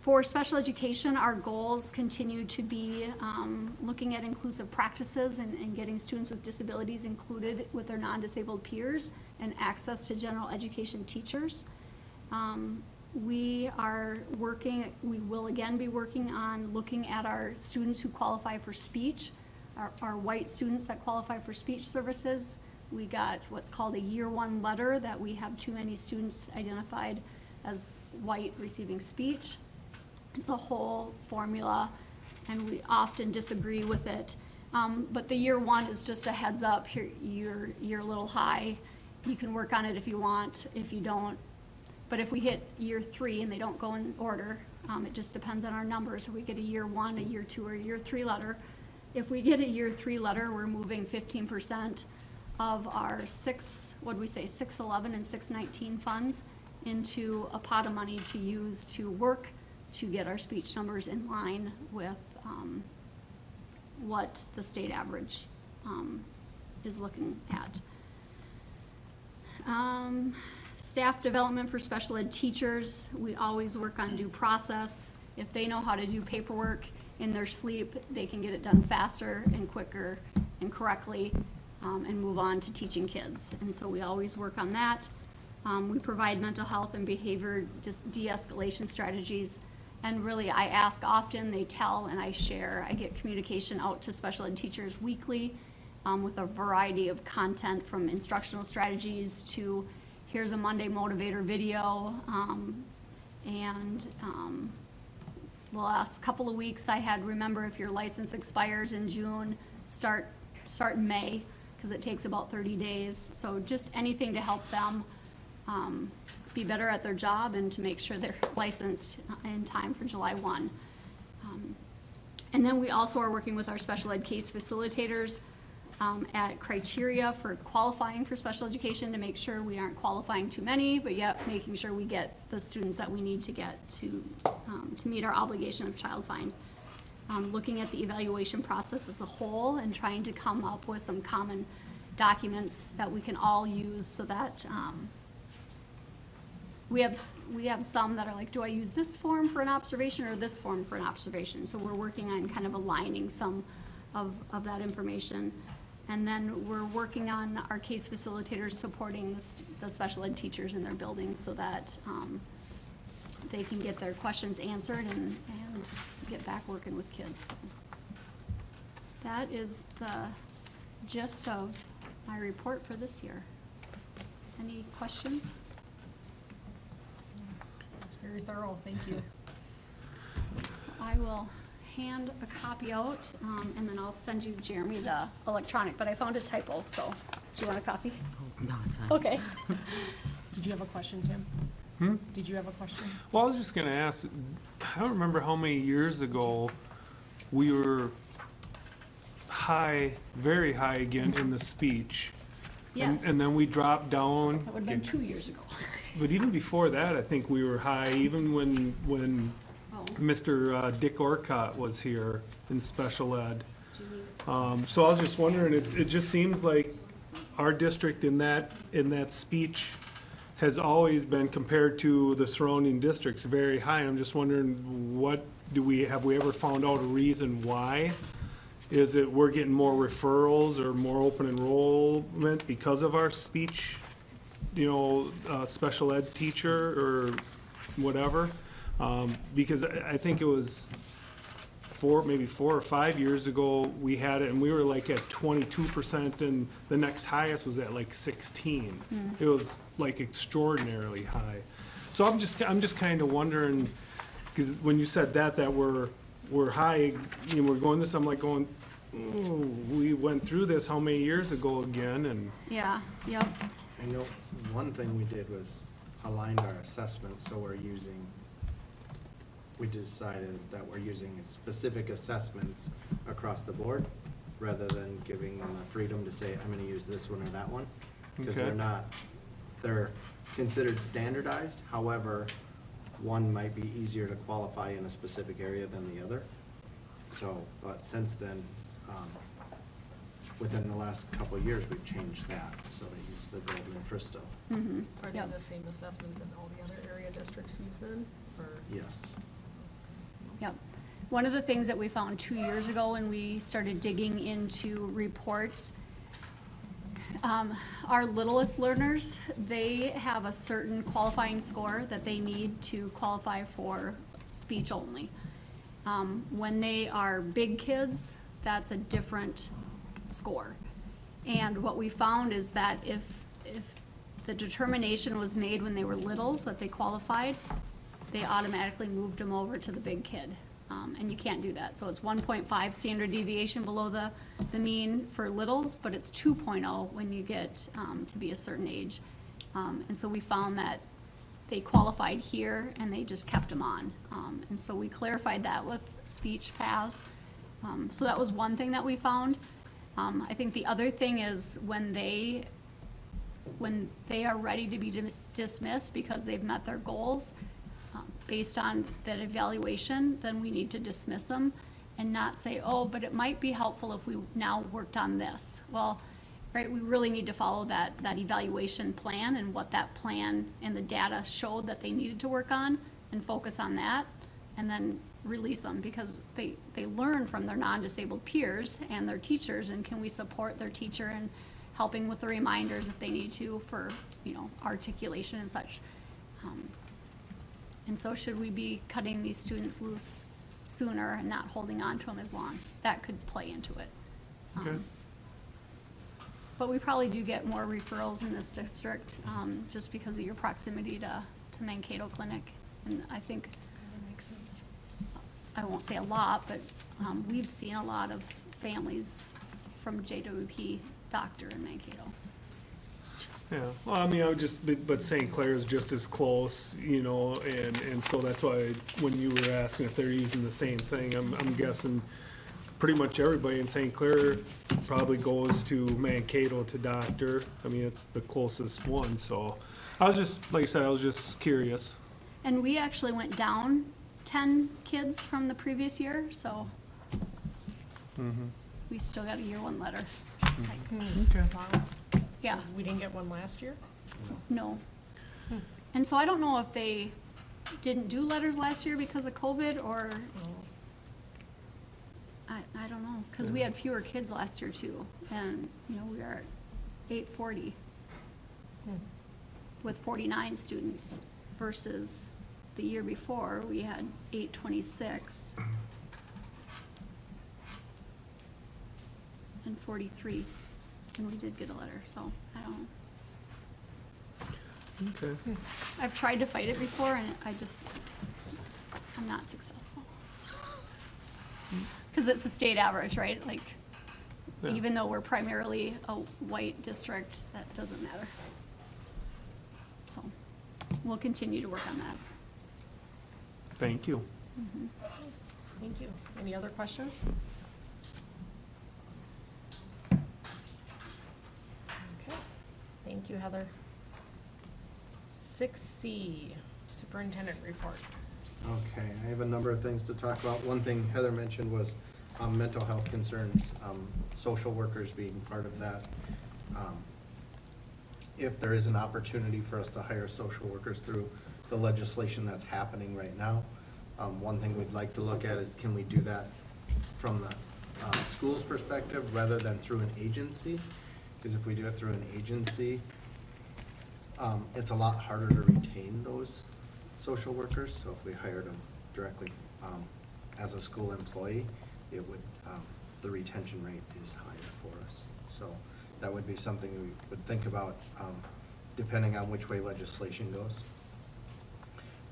Speaker 5: For special education, our goals continue to be looking at inclusive practices and getting students with disabilities included with their non-disabled peers and access to general education teachers. We will again be working on looking at our students who qualify for speech, our white students that qualify for speech services. We got what's called a year 1 letter that we have too many students identified as white receiving speech. It's a whole formula, and we often disagree with it. But the year 1 is just a heads up, here, you're a little high. You can work on it if you want, if you don't. But if we hit year 3 and they don't go in order, it just depends on our numbers. If we get a year 1, a year 2, or a year 3 letter. If we get a year 3 letter, we're moving 15% of our 611 and 619 funds into a pot of money to use to work to get our speech numbers in line with what the state average is looking at. Staff development for special ed teachers, we always work on due process. If they know how to do paperwork in their sleep, they can get it done faster and quicker and correctly, and move on to teaching kids. And so we always work on that. We provide mental health and behavior de-escalation strategies. And really, I ask often, they tell, and I share. I get communication out to special ed teachers weekly with a variety of content, from instructional strategies to here's a Monday motivator video. The last couple of weeks I had, remember, if your license expires in June, start in May, because it takes about 30 days. So just anything to help them be better at their job and to make sure they're licensed in time for July 1. And then we also are working with our special ed case facilitators at criteria for qualifying for special education to make sure we aren't qualifying too many, but yet making sure we get the students that we need to get to meet our obligation of child find. Looking at the evaluation process as a whole and trying to come up with some common documents that we can all use, so that we have some that are like, do I use this form for an observation or this form for an observation? So we're working on kind of aligning some of that information. And then we're working on our case facilitators supporting the special ed teachers in their buildings, so that they can get their questions answered and get back working with kids. So that is the gist of my report for this year. Any questions?
Speaker 1: It's very thorough, thank you.
Speaker 5: I will hand a copy out, and then I'll send you, Jeremy, the electronic, but I found a typo, so do you want a copy?
Speaker 4: No, it's fine.
Speaker 5: Okay.
Speaker 1: Did you have a question, Tim? Did you have a question?
Speaker 3: Well, I was just gonna ask, I don't remember how many years ago we were high, very high again in the speech.
Speaker 5: Yes.
Speaker 3: And then we dropped down.
Speaker 5: That would have been 2 years ago.
Speaker 3: But even before that, I think we were high, even when
Speaker 5: Oh,
Speaker 3: Mr. Dick Orcott was here in special ed. So I was just wondering, it just seems like our district in that speech has always been, compared to the surrounding districts, very high. I'm just wondering, have we ever found out a reason why? Is it we're getting more referrals or more open enrollment because of our speech, special ed teacher or whatever? Because I think it was maybe 4 or 5 years ago, we had it, and we were like at 22%, and the next highest was at like 16. It was like extraordinarily high. So I'm just kind of wondering, because when you said that we're high, we're going this, I'm like going, oh, we went through this how many years ago again, and,
Speaker 5: Yeah, yep,
Speaker 6: I know one thing we did was aligned our assessments, so we decided that we're using specific assessments across the board, rather than giving them the freedom to say, I'm gonna use this one or that one. Because
Speaker 3: Okay.
Speaker 6: they're considered standardized, however, one might be easier to qualify in a specific area than the other. So, but since then, within the last couple of years, we've changed that, so they use the Golden and Fristow.
Speaker 5: mm-hmm,
Speaker 1: Are they
Speaker 5: yep.
Speaker 1: the same assessments that all the other area districts use then, or?
Speaker 6: Yes.
Speaker 5: Yep. One of the things that we found 2 years ago when we started digging into reports, our littlest learners, they have a certain qualifying score that they need to qualify for speech only. When they are big kids, that's a different score. And what we found is that if the determination was made when they were littles that they qualified, they automatically moved them over to the big kid. And you can't do that. So it's 1.5 standard deviation below the mean for littles, but it's 2.0 when you get to be a certain age. And so we found that they qualified here and they just kept them on. And so we clarified that with speech paths. So that was one thing that we found. I think the other thing is when they are ready to be dismissed because they've met their goals, based on that evaluation, then we need to dismiss them and not say, oh, but it might be helpful if we now worked on this. Well, right, we really need to follow that evaluation plan and what that plan and the data showed that they needed to work on and focus on that and then release them because they learn from their non-disabled peers and their teachers, and can we support their teacher in helping with the reminders if they need to for, articulation and such. And so should we be cutting these students loose sooner and not holding on to them as long? That could play into it.
Speaker 3: okay,
Speaker 5: But we probably do get more referrals in this district, just because of your proximity to Mankato Clinic. And I think,
Speaker 1: That makes sense.
Speaker 5: I won't say a lot, but we've seen a lot of families from JWP doctor in Mankato.
Speaker 3: yeah. Well, I mean, I would just, but St. Clair is just as close, and so that's why when you were asking if they're using the same thing, I'm guessing pretty much everybody in St. Clair probably goes to Mankato to doctor. I mean, it's the closest one, so I was just, like I said, I was just curious.
Speaker 5: And we actually went down 10 kids from the previous year, so we still got a year one letter. It's like,
Speaker 3: Okay.
Speaker 1: Wow.
Speaker 5: yeah,
Speaker 1: We didn't get one last year?
Speaker 5: no. And so I don't know if they didn't do letters last year because of COVID or, I don't know, because we had fewer kids last year too. And, we are at 840 with 49 students versus the year before, we had 826 and 43, and we did get a letter, so I don't know.
Speaker 3: Okay.
Speaker 5: I've tried to fight it before, and I'm not successful. Because it's a state average, right? Like,
Speaker 3: Yeah.
Speaker 5: even though we're primarily a white district, that doesn't matter. So, we'll continue to work on that.
Speaker 3: Thank you.
Speaker 1: Thank you. Any other questions? Okay, thank you, Heather. 6C, Superintendent Report.
Speaker 6: Okay, I have a number of things to talk about. One thing Heather mentioned was mental health concerns, social workers being part of that. If there is an opportunity for us to hire social workers through the legislation that's happening right now, one thing we'd like to look at is can we do that from the school's perspective rather than through an agency? Because if we do it through an agency, it's a lot harder to retain those social workers. So if we hired them directly as a school employee, it would, the retention rate is higher for us. So that would be something we would think about depending on which way legislation goes.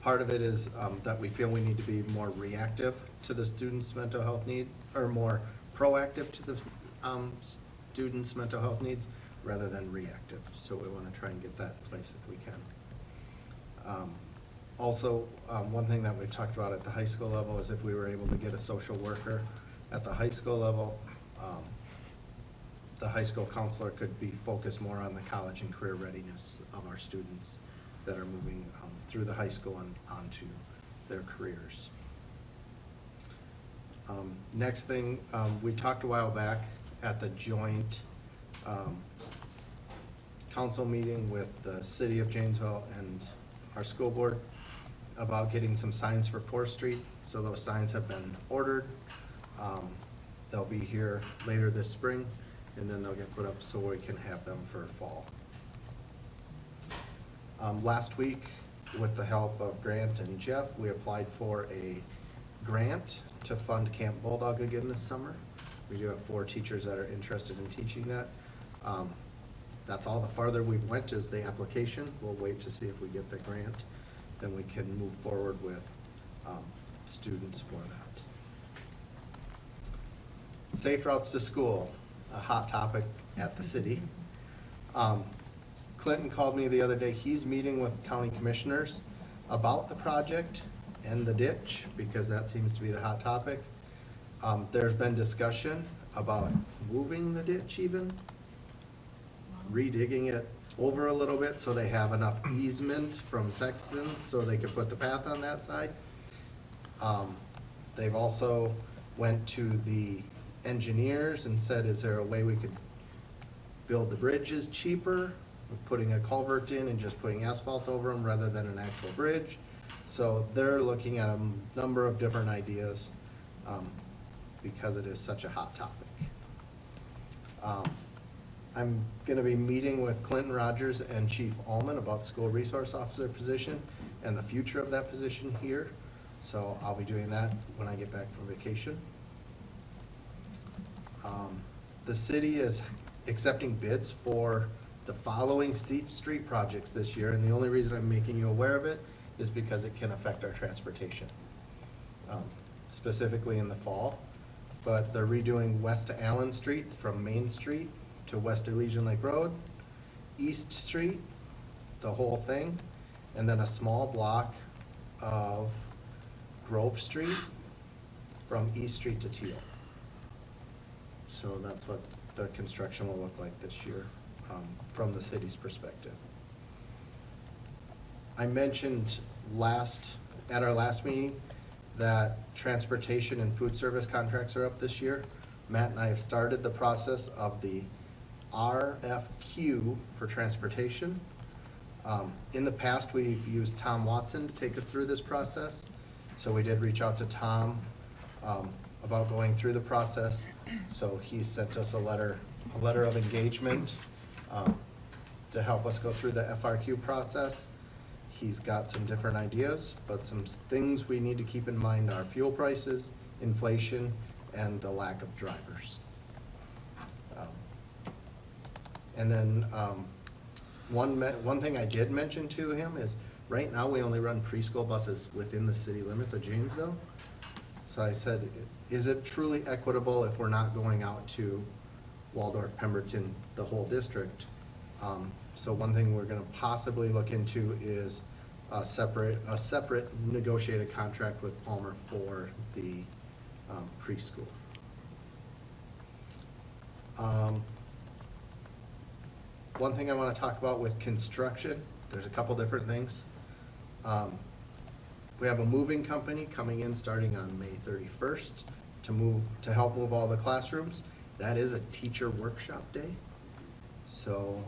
Speaker 6: Part of it is that we feel we need to be more reactive to the student's mental health need, or more proactive to the students' mental health needs rather than reactive. So we want to try and get that in place if we can. Also, one thing that we've talked about at the high school level is if we were able to get a social worker at the high school level, the high school counselor could be focused more on the college and career readiness of our students that are moving through the high school and onto their careers. Next thing, we talked a while back at the joint council meeting with the city of Janesville and our school board about getting some signs for 4th Street. So those signs have been ordered. They'll be here later this spring, and then they'll get put up so we can have them for fall. Last week, with the help of Grant and Jeff, we applied for a grant to fund Camp Bulldog again this summer. We do have 4 teachers that are interested in teaching that. That's all the farther we've went is the application. We'll wait to see if we get the grant, then we can move forward with students for that. Safe routes to school, a hot topic at the city. Clinton called me the other day. He's meeting with county commissioners about the project and the ditch, because that seems to be the hot topic. There's been discussion about moving the ditch even, redigging it over a little bit so they have enough easement from Sexton's so they could put the path on that side. They've also went to the engineers and said, is there a way we could build the bridges cheaper, putting a culvert in and just putting asphalt over them rather than an actual bridge? So they're looking at a number of different ideas because it is such a hot topic. I'm gonna be meeting with Clinton Rogers and Chief Allman about school resource officer position and the future of that position here. So I'll be doing that when I get back from vacation. The city is accepting bids for the following street projects this year, and the only reason I'm making you aware of it is because it can affect our transportation, specifically in the fall. But they're redoing West to Allen Street from Main Street to West Elysian Lake Road, East Street, the whole thing, and then a small block of Grove Street from East Street to Teal. So that's what the construction will look like this year from the city's perspective. I mentioned at our last meeting that transportation and food service contracts are up this year. Matt and I have started the process of the RFQ for transportation. In the past, we've used Tom Watson to take us through this process. So we did reach out to Tom about going through the process. So he sent us a letter of engagement to help us go through the FRQ process. He's got some different ideas, but some things we need to keep in mind are fuel prices, inflation, and the lack of drivers. And then one thing I did mention to him is, right now, we only run preschool buses within the city limits of Janesville. So I said, is it truly equitable if we're not going out to Waldorf, Pemberton, the whole district? So one thing we're gonna possibly look into is a separate negotiated contract with Palmer for the preschool. One thing I want to talk about with construction, there's a couple different things. We have a moving company coming in starting on May 31st to help move all the classrooms. That is a teacher workshop day. So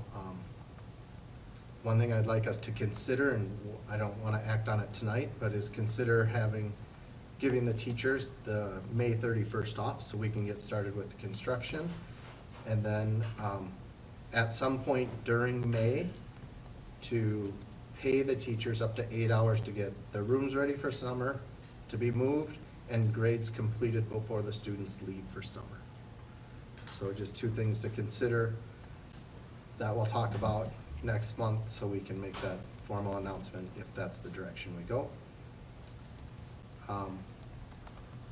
Speaker 6: one thing I'd like us to consider, and I don't want to act on it tonight, but is consider giving the teachers the May 31st off so we can get started with the construction. And then at some point during May, to pay the teachers up to 8 hours to get the rooms ready for summer, to be moved, and grades completed before the students leave for summer. So just 2 things to consider that we'll talk about next month so we can make that formal announcement if that's the direction we go.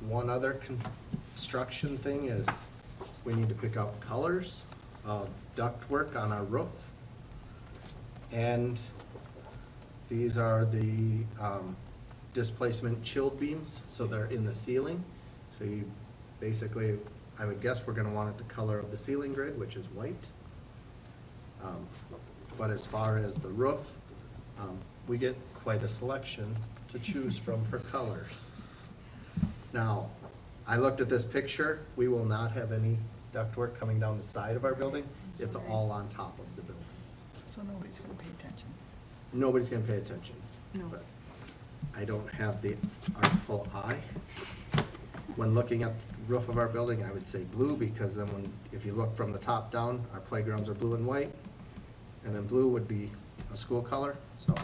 Speaker 6: One other construction thing is we need to pick out colors of ductwork on our roof. And these are the displacement chilled beams, so they're in the ceiling. So you basically, I would guess we're gonna want it the color of the ceiling grid, which is white. But as far as the roof, we get quite a selection to choose from for colors. Now, I looked at this picture, we will not have any ductwork coming down the side of our building. It's all on top of the building.
Speaker 8: So nobody's gonna pay attention.
Speaker 6: Nobody's gonna pay attention.
Speaker 8: No.
Speaker 6: But I don't have the artful eye. When looking at the roof of our building, I would say blue, because then if you look from the top down, our playgrounds are blue and white. And then blue would be a school color, so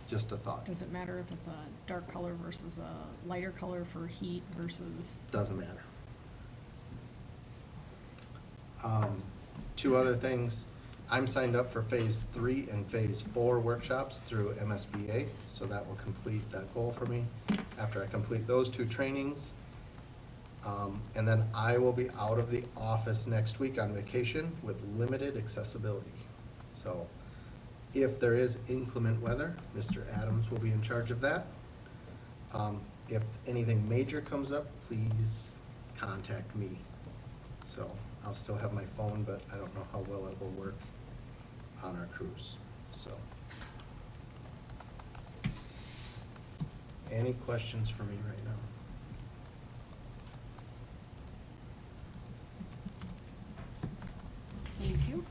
Speaker 6: just a thought.
Speaker 1: Does it matter if it's a dark color versus a lighter color for heat versus?
Speaker 6: Doesn't matter. Two other things. I'm signed up for Phase 3 and Phase 4 workshops through MSBA, so that will complete that goal for me. After I complete those two trainings, and then I will be out of the office next week on vacation with limited accessibility. So if there is inclement weather, Mr. Adams will be in charge of that. If anything major comes up, please contact me. So I'll still have my phone, but I don't know how well it will work on our cruise, so. Any questions for me right now?
Speaker 1: Thank you.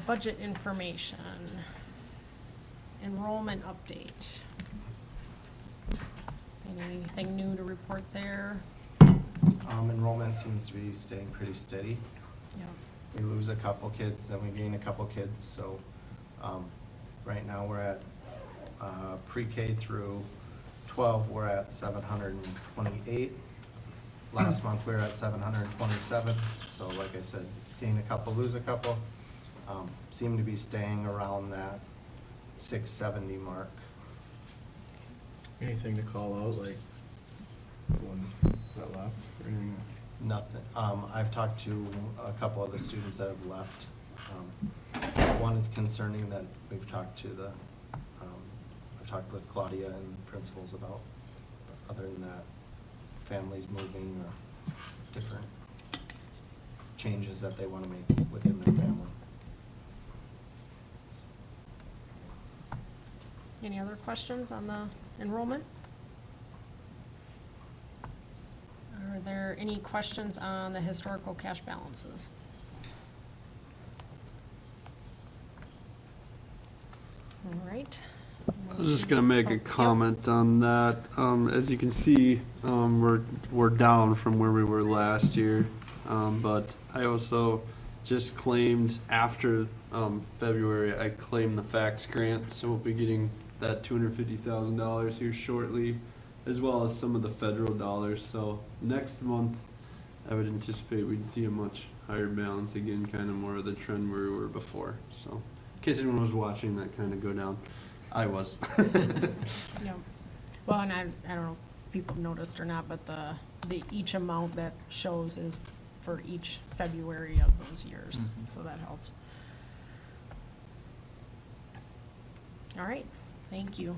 Speaker 1: Budget information. Enrollment update. Anything new to report there?
Speaker 6: Enrollment seems to be staying pretty steady.
Speaker 1: Yeah.
Speaker 6: We lose a couple kids, then we gain a couple kids, so, right now we're at, pre-K through 12, we're at 728. Last month, we were at 727, so like I said, gain a couple, lose a couple. Seem to be staying around that 670 mark.
Speaker 7: Anything to call out, like one that left or anything?
Speaker 6: Nothing. I've talked to a couple of the students that have left. One is concerning that we've talked to I've talked with Claudia and principals about. Other than that, families moving or different changes that they want to make within their family.
Speaker 1: Any other questions on the enrollment? Are there any questions on the historical cash balances? All right.
Speaker 9: I was just gonna make
Speaker 1: Oh,
Speaker 9: a
Speaker 1: yep.
Speaker 9: comment on that. As you can see, we're down from where we were last year. But I also just claimed after, February, I claimed the fax grant, so we'll be getting that $250,000 here shortly, as well as some of the federal dollars. So next month, I would anticipate we'd see a much higher balance again, kind of more of the trend where we were before. So in case anyone was watching that kind of go down, I was.
Speaker 1: Yeah. Well, and I don't know if people noticed or not, but each amount that shows is for each February of those years,
Speaker 9: Mhm.
Speaker 1: so that helps. All right, thank you.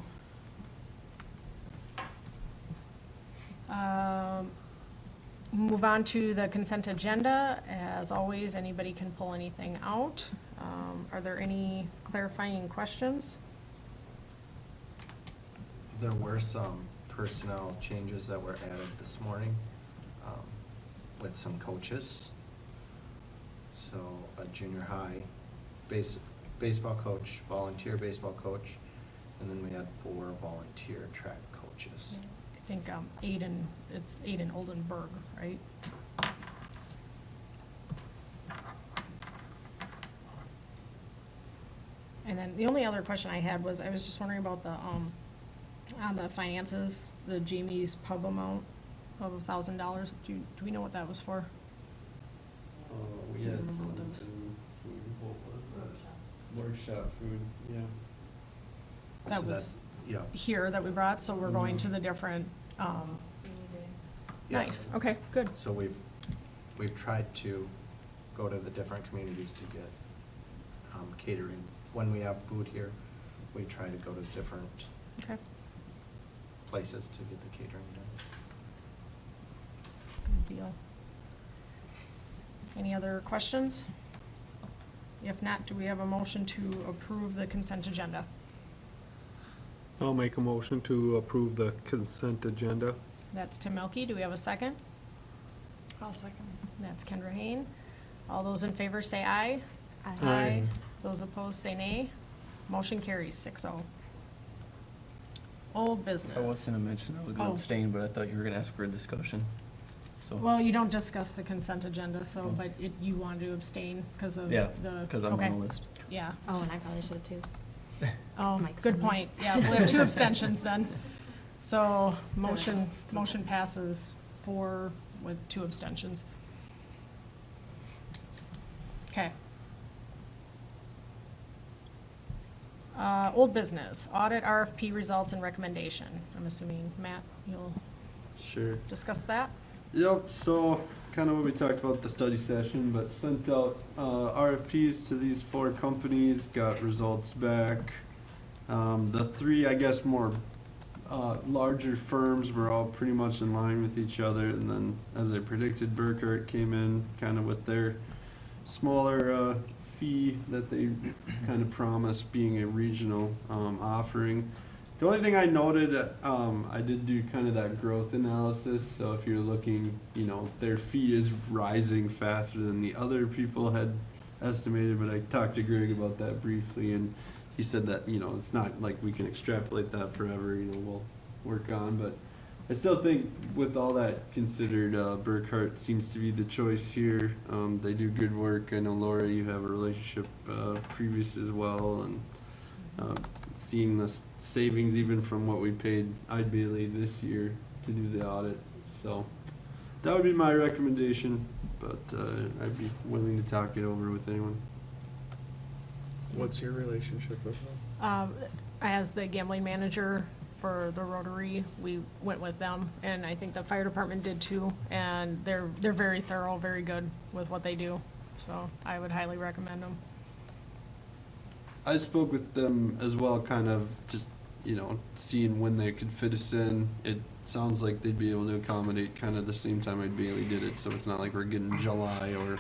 Speaker 1: Move on to the consent agenda. As always, anybody can pull anything out. Are there any clarifying questions?
Speaker 6: There were some personnel changes that were added this morning with some coaches. So a junior high baseball coach, volunteer baseball coach, and then we had 4 volunteer track coaches.
Speaker 1: I think it's Aiden Oldenburg, right? And then the only other question I had was, I was just wondering about on the finances, the Jamie's pub amount of $1,000. Do we know what that was for?
Speaker 7: We
Speaker 1: I
Speaker 7: had
Speaker 1: remember what
Speaker 7: something,
Speaker 1: those-
Speaker 7: food, what was that? Workshop food, yeah.
Speaker 1: That
Speaker 6: So
Speaker 1: was
Speaker 6: that's- Yeah,
Speaker 1: here that we brought, so we're going to the different,
Speaker 6: Yeah.
Speaker 1: Nice, okay, good.
Speaker 6: So we've tried to go to the different communities to get catering. When we have food here, we try to go to different
Speaker 1: Okay,
Speaker 6: places to get the catering done.
Speaker 1: good deal. Any other questions? If not, do we have a motion to approve the consent agenda?
Speaker 3: I'll make a motion to approve the consent agenda.
Speaker 1: That's Tim Melky. Do we have a second?
Speaker 8: I'll second.
Speaker 1: That's Kendra Hain. All those in favor say aye.
Speaker 3: Aye.
Speaker 1: Those opposed say nay. Motion carries 6-0. Old business.
Speaker 2: I was gonna mention I was gonna
Speaker 1: Oh.
Speaker 2: abstain, but I thought you were gonna ask for a discussion. So,
Speaker 1: Well, you don't discuss the consent agenda, so,
Speaker 2: Oh.
Speaker 1: but you want to abstain because of
Speaker 2: yeah,
Speaker 1: the.
Speaker 2: because I'm
Speaker 1: okay.
Speaker 2: on the list.
Speaker 1: Yeah.
Speaker 10: Oh, and I probably should have too.
Speaker 1: Oh,
Speaker 10: Mike's
Speaker 1: good
Speaker 10: on there.
Speaker 1: point. Yeah, we have 2 abstentions then. So motion passes 4 with 2 abstentions. Okay. Old business, audit RFP results and recommendation. I'm assuming, Matt, you'll
Speaker 9: Sure.
Speaker 1: discuss that?
Speaker 9: Yep, so kind of what we talked about at the study session, but sent out RFPs to these 4 companies, got results back. The 3, I guess, more larger firms were all pretty much in line with each other, and then as I predicted, Burkhardt came in kind of with their smaller fee that they kind of promised, being a regional offering. The only thing I noted, I did do kind of that growth analysis, so if you're looking, their fee is rising faster than the other people had estimated, but I talked to Greg about that briefly, and he said that, it's not like we can extrapolate that forever, we'll work on, but I still think with all that considered, Burkhardt seems to be the choice here. They do good work. I know Laura, you have a relationship previous as well, and seeing the savings even from what we paid Ide Bailey this year to do the audit. So that would be my recommendation, but I'd be willing to talk it over with anyone.
Speaker 7: What's your relationship with them?
Speaker 1: As the gambling manager for the Rotary, we went with them, and I think the fire department did too, and they're very thorough, very good with what they do, so I would highly recommend them.
Speaker 9: I spoke with them as well, kind of just, seeing when they could fit us in. It sounds like they'd be able to accommodate kind of the same time Ide Bailey did it, so it's not like we're getting July or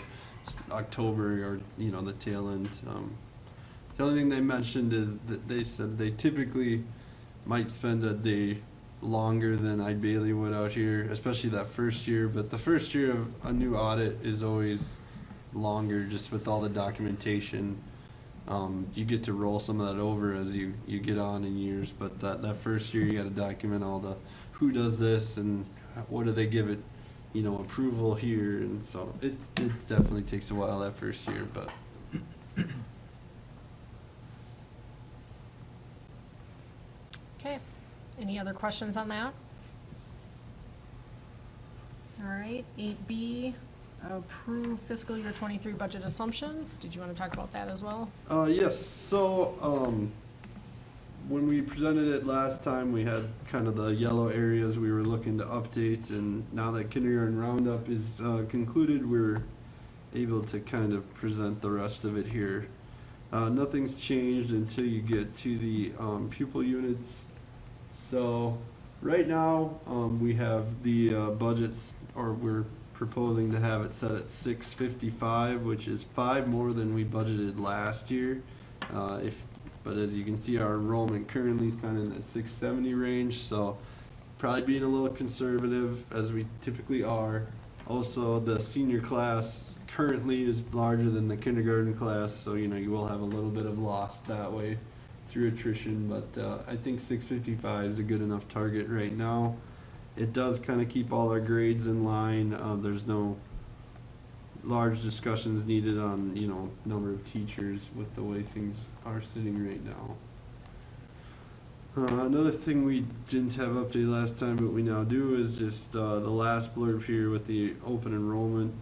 Speaker 9: October or, the tail end. The only thing they mentioned is that they said they typically might spend a day longer than Ide Bailey would out here, especially that first year, but the first year of a new audit is always longer just with all the documentation. You get to roll some of that over as you get on in years, but that first year you gotta document all the who does this and what do they give it, approval here, and so it definitely takes a while that first year, but.
Speaker 1: Okay, any other questions on that? All right, 8B, approve fiscal year 23 budget assumptions. Did you want to talk about that as well?
Speaker 9: Yes, so, when we presented it last time, we had kind of the yellow areas we were looking to update, and now that kindergarten roundup is, concluded, we're able to kind of present the rest of it here. Nothing's changed until you get to the, pupil units. So, right now, we have the, budgets, or we're proposing to have it set at 655, which is 5 more than we budgeted last year. But as you can see, our enrollment currently is kind of in that 670 range, so probably being a little conservative, as we typically are. Also, the senior class currently is larger than the kindergarten class, so you will have a little bit of loss that way through attrition, but I think 655 is a good enough target right now. It does kind of keep all our grades in line. There's no large discussions needed on, number of teachers with the way things are sitting right now. Another thing we didn't have updated last time, but we now do, is just the last blurb here with the open enrollment.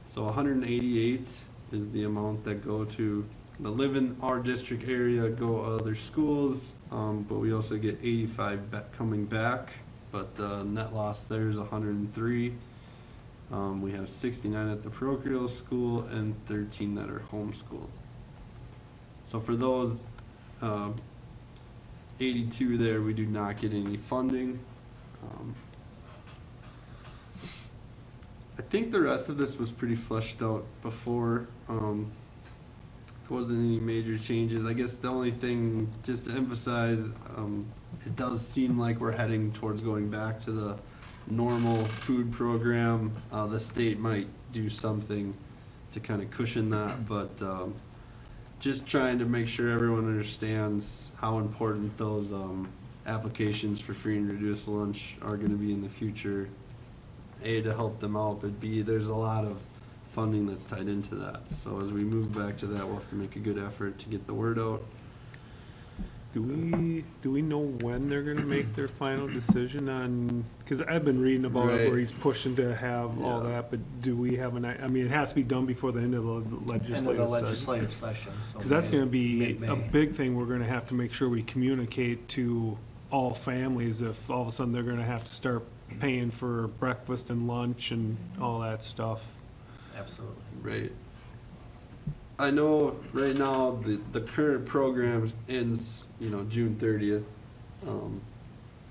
Speaker 9: So 188 is the amount that go to that live in our district area, go other schools, but we also get 85 coming back. but net loss there is 103. We have 69 at the parochial school and 13 that are homeschooled. So for those 82 there, we do not get any funding. I think the rest of this was pretty fleshed out before. There wasn't any major changes. I guess the only thing, just to emphasize, it does seem like we're heading towards going back to the normal food program. The state might do something to kind of cushion that, but just trying to make sure everyone understands how important those applications for free and reduced lunch are going to be in the future. A, to help them out, but B, there's a lot of funding that's tied into that. So as we move back to that, we'll have to make a good effort to get the word out.
Speaker 3: Do we know when they're gonna make their final decision on, cause I've been reading about it
Speaker 9: Right.
Speaker 3: where he's pushing to have all
Speaker 9: Yeah.
Speaker 3: that, but do we have I mean, it has to be done before the end of the
Speaker 6: End of the
Speaker 3: legislative session.
Speaker 6: legislative session, so.
Speaker 3: Cause that's
Speaker 6: May-
Speaker 3: gonna be a
Speaker 6: mid-May.
Speaker 3: big thing we're gonna have to make sure we communicate to all families if all of a sudden they're gonna have to start paying for breakfast and lunch and all that stuff.
Speaker 6: Absolutely.
Speaker 9: Right. I know right now the current program ends, June 30th.
Speaker 3: So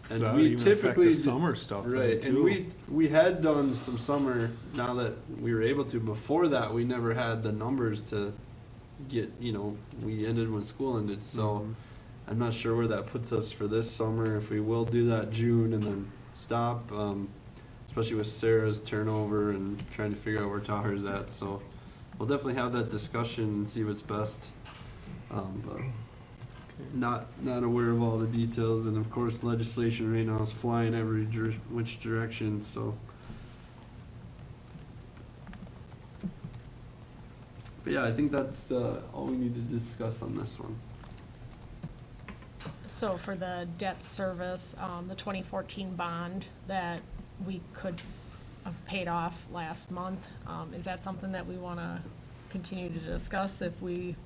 Speaker 9: And
Speaker 3: that would
Speaker 9: we
Speaker 3: even affect
Speaker 9: typically.
Speaker 3: the summer stuff then,
Speaker 9: Right, and
Speaker 3: too.
Speaker 9: we had done some summer, now that we were able to. Before that, we never had the numbers to get, we ended when school ended, so
Speaker 3: Mhm.
Speaker 9: I'm not sure where that puts us for this summer, if we will do that June and then stop, especially with Sarah's turnover and trying to figure out where Taher's at, so we'll definitely have that discussion and see what's best. But not aware of all the details, and of course legislation right now is flying every which direction, so. But yeah, I think that's all we need to discuss on this one.
Speaker 1: So for the debt service, the 2014 bond that we could have paid off last month, is that something that we want to continue to discuss if we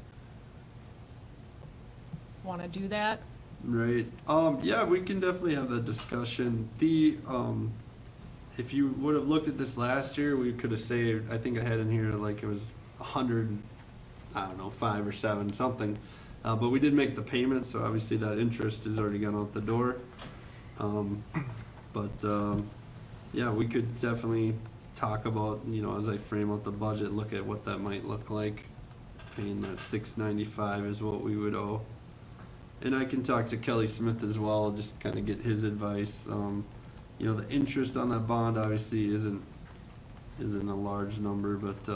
Speaker 1: want to do that?
Speaker 9: Right, yeah, we can definitely have that discussion. If you would have looked at this last year, we could have saved, I think I had in here like it was 100, I don't know, 5 or 7, something. But we did make the payment, so obviously that interest has already gone out the door. Yeah, we could definitely talk about, as I frame out the budget, look at what that might look like. Paying that $695 is what we would owe. And I can talk to Kelly Smith as well, just kind of get his advice. The interest on that bond obviously isn't a large number, but,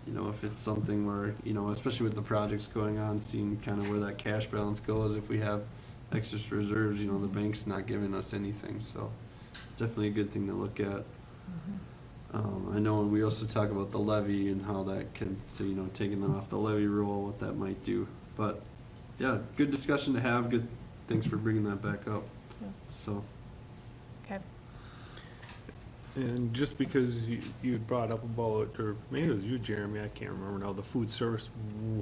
Speaker 9: if it's something where, especially with the projects going on, seeing kind of where that cash balance goes, if we have excess reserves, the bank's not giving us anything, so definitely a good thing to look at. I know we also talk about the levy and how that can, so, taking them off the levy roll, what that might do. But, yeah, good discussion to have, good, thanks for bringing that back up,
Speaker 1: Yeah.
Speaker 9: so.
Speaker 1: Okay.
Speaker 3: And just because you had brought up about, or maybe it was you, Jeremy, I can't remember now, the food service,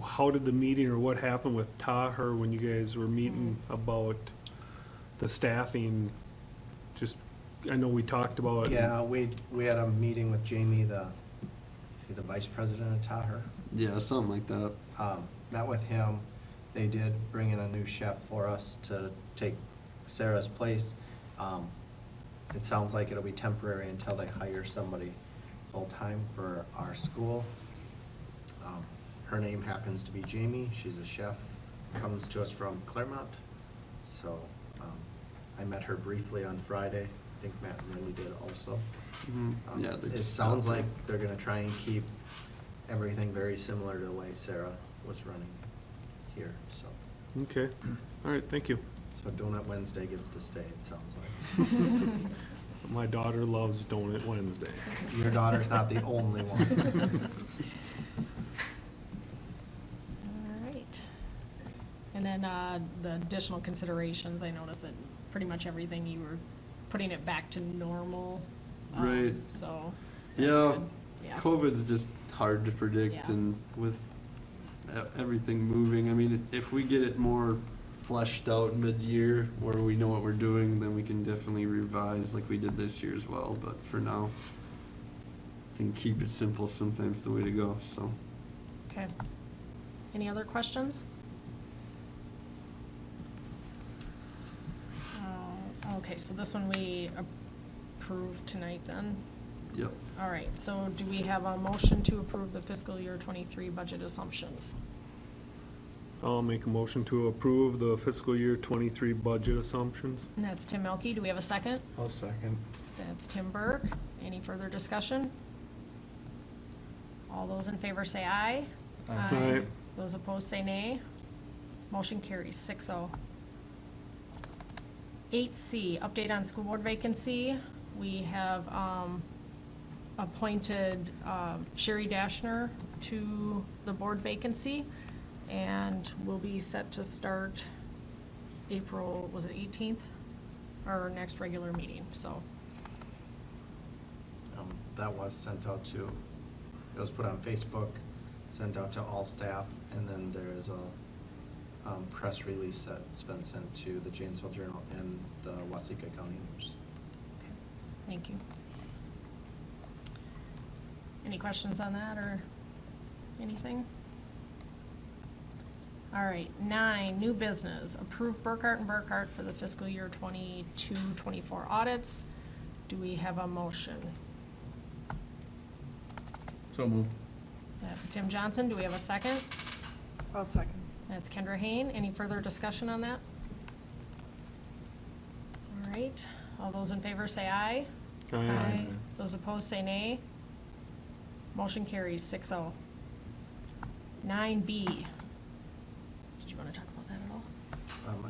Speaker 3: how did the meeting or what happened with Taher when you guys were meeting about the staffing? Just, I know we talked about.
Speaker 6: Yeah, we had a meeting with Jamie, the vice president of Taher.
Speaker 9: Yeah, something like that.
Speaker 6: Met with him. They did bring in a new chef for us to take Sarah's place. It sounds like it'll be temporary until they hire somebody full-time for our school. Her name happens to be Jamie. She's a chef, comes to us from Claremont. So I met her briefly on Friday. I think Matt really did also.
Speaker 9: Yeah, they
Speaker 6: It
Speaker 9: just
Speaker 6: sounds
Speaker 9: stopped
Speaker 6: like they're gonna try and keep everything very similar to the way Sarah was running here, so.
Speaker 3: Okay, all right, thank you.
Speaker 6: So Donut Wednesday gets to stay, it sounds like.
Speaker 3: My daughter loves Donut Wednesday.
Speaker 6: Your daughter's not the only one.
Speaker 1: All right. And then the additional considerations, I noticed that pretty much everything you were putting it back to normal.
Speaker 9: Right.
Speaker 1: So, that's
Speaker 9: Yeah,
Speaker 1: good. Yeah.
Speaker 9: COVID's just hard to predict,
Speaker 1: Yeah.
Speaker 9: and with everything moving, I mean, if we get it more fleshed out mid-year where we know what we're doing, then we can definitely revise like we did this year as well. But for now, I think keep it simple is sometimes the way to go, so.
Speaker 1: Okay. Any other questions? Okay, so this one we approve tonight then?
Speaker 9: Yep.
Speaker 1: All right, so do we have a motion to approve the fiscal year 23 budget assumptions?
Speaker 3: I'll make a motion to approve the fiscal year 23 budget assumptions.
Speaker 1: And that's Tim Melky. Do we have a second?
Speaker 7: I'll second.
Speaker 1: That's Tim Burke. Any further discussion? All those in favor say aye.
Speaker 3: Aye.
Speaker 1: Those opposed say nay. Motion carries 6-0. 8C, update on school board vacancy. We have appointed Sherry Dashner to the board vacancy, and will be set to start April, was it 18th? Our next regular meeting, so.
Speaker 6: That was sent out to, it was put on Facebook, sent out to all staff, and then there is a press release that's been sent to the Janesville Journal and the Waseca County News.
Speaker 1: Thank you. Any questions on that or anything? All right, 9, new business. Approve Burkhart and Burkhart for the fiscal year 22-24 audits. Do we have a motion?
Speaker 2: So moved.
Speaker 1: That's Tim Johnson. Do we have a second?
Speaker 8: I'll second.
Speaker 1: That's Kendra Hain. Any further discussion on that? All right, all those in favor say aye.
Speaker 3: Aye.
Speaker 1: Those opposed say nay. Motion carries 6-0. 9B. Did you want to talk about that at all?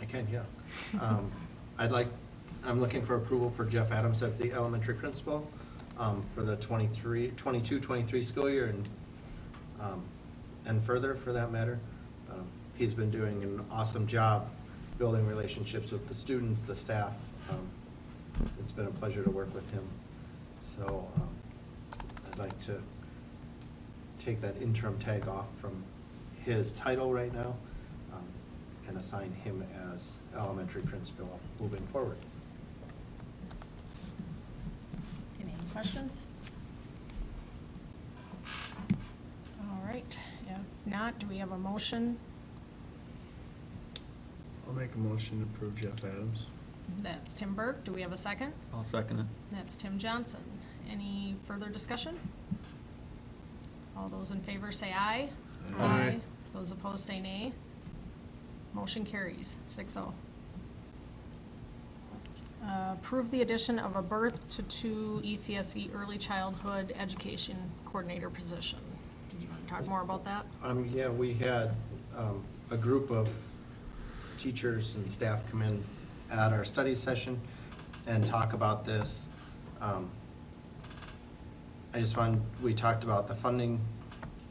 Speaker 6: I can, yeah. I'm looking for approval for Jeff Adams as the elementary principal for the 22-23 school year and further for that matter. He's been doing an awesome job building relationships with the students, the staff. It's been a pleasure to work with him. So I'd like to take that interim tag off from his title right now and assign him as elementary principal moving forward.
Speaker 1: Any questions? All right, if not, do we have a motion?
Speaker 7: I'll make a motion to approve Jeff Adams.
Speaker 1: That's Tim Burke. Do we have a second?
Speaker 2: I'll second it.
Speaker 1: That's Tim Johnson. Any further discussion? All those in favor say aye.
Speaker 3: Aye.
Speaker 1: Those opposed say nay. Motion carries 6-0. Approve the addition of a birth to 2 ECSE early childhood education coordinator position. Did you want to talk more about that?
Speaker 6: Yeah, we had a group of teachers and staff come in at our study session and talk about this. We talked about the funding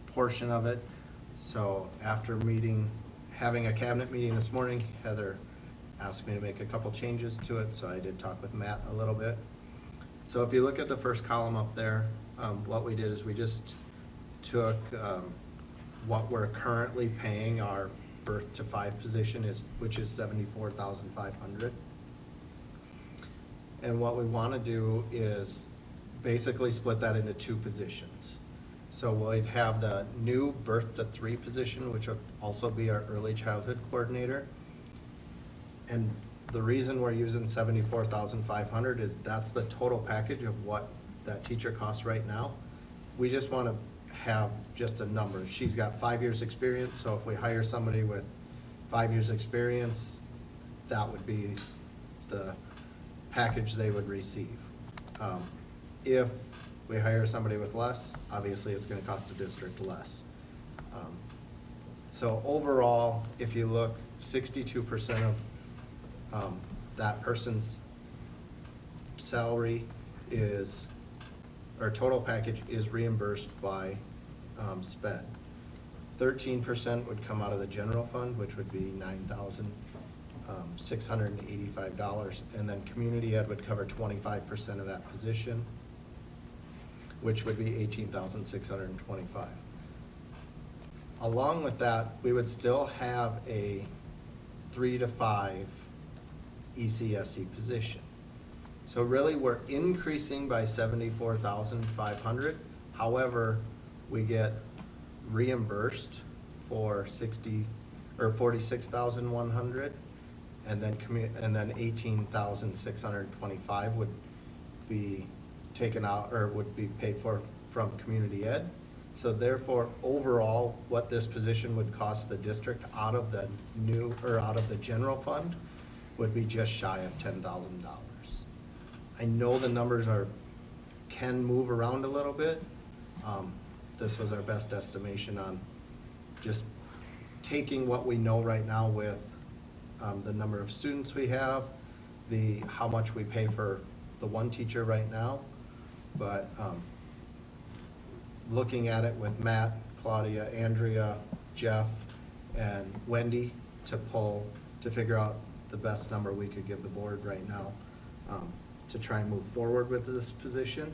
Speaker 6: portion of it. So after having a cabinet meeting this morning, Heather asked me to make a couple changes to it, so I did talk with Matt a little bit. So if you look at the first column up there, what we did is we just took what we're currently paying our birth to 5 position which is $74,500. And what we want to do is basically split that into 2 positions. So we'd have the new birth to 3 position, which would also be our early childhood coordinator. And the reason we're using $74,500 is that's the total package of what that teacher costs right now. We just want to have just a number. She's got 5 years experience, so if we hire somebody with 5 years experience, that would be the package they would receive. If we hire somebody with less, obviously it's going to cost the district less. So overall, if you look, 62% of that person's salary or total package is reimbursed by SPED. 13% would come out of the general fund, which would be $9,685, and then community ed would cover 25% of that position, which would be $18,625. Along with that, we would still have a 3 to 5 ECSE position. So really, we're increasing by 74,500. However, we get reimbursed for 46,100, and then 18,625 would be taken out, or would be paid for from community ed. So therefore, overall, what this position would cost the district out of the general fund would be just shy of $10,000. I know the numbers can move around a little bit. This was our best estimation on just taking what we know right now with the number of students we have, how much we pay for the one teacher right now, but looking at it with Matt, Claudia, Andrea, Jeff, and Wendy to figure out the best number we could give the board right now to try and move forward with this position.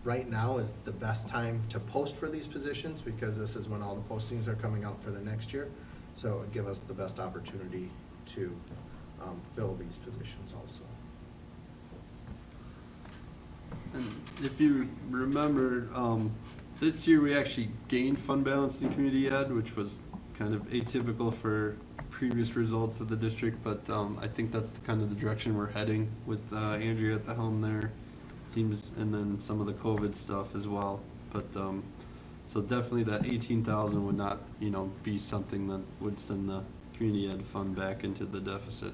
Speaker 6: Right now is the best time to post for these positions because this is when all the postings are coming out for the next year. So it would give us the best opportunity to fill these positions also.
Speaker 9: And if you remember, this year we actually gained fund balance in community ed, which was kind of atypical for previous results of the district, but I think that's kind of the direction we're heading with Andrea at the helm there. Seems, and then some of the COVID stuff as well. But so definitely that 18,000 would not, be something that would send the community ed fund back into the deficit.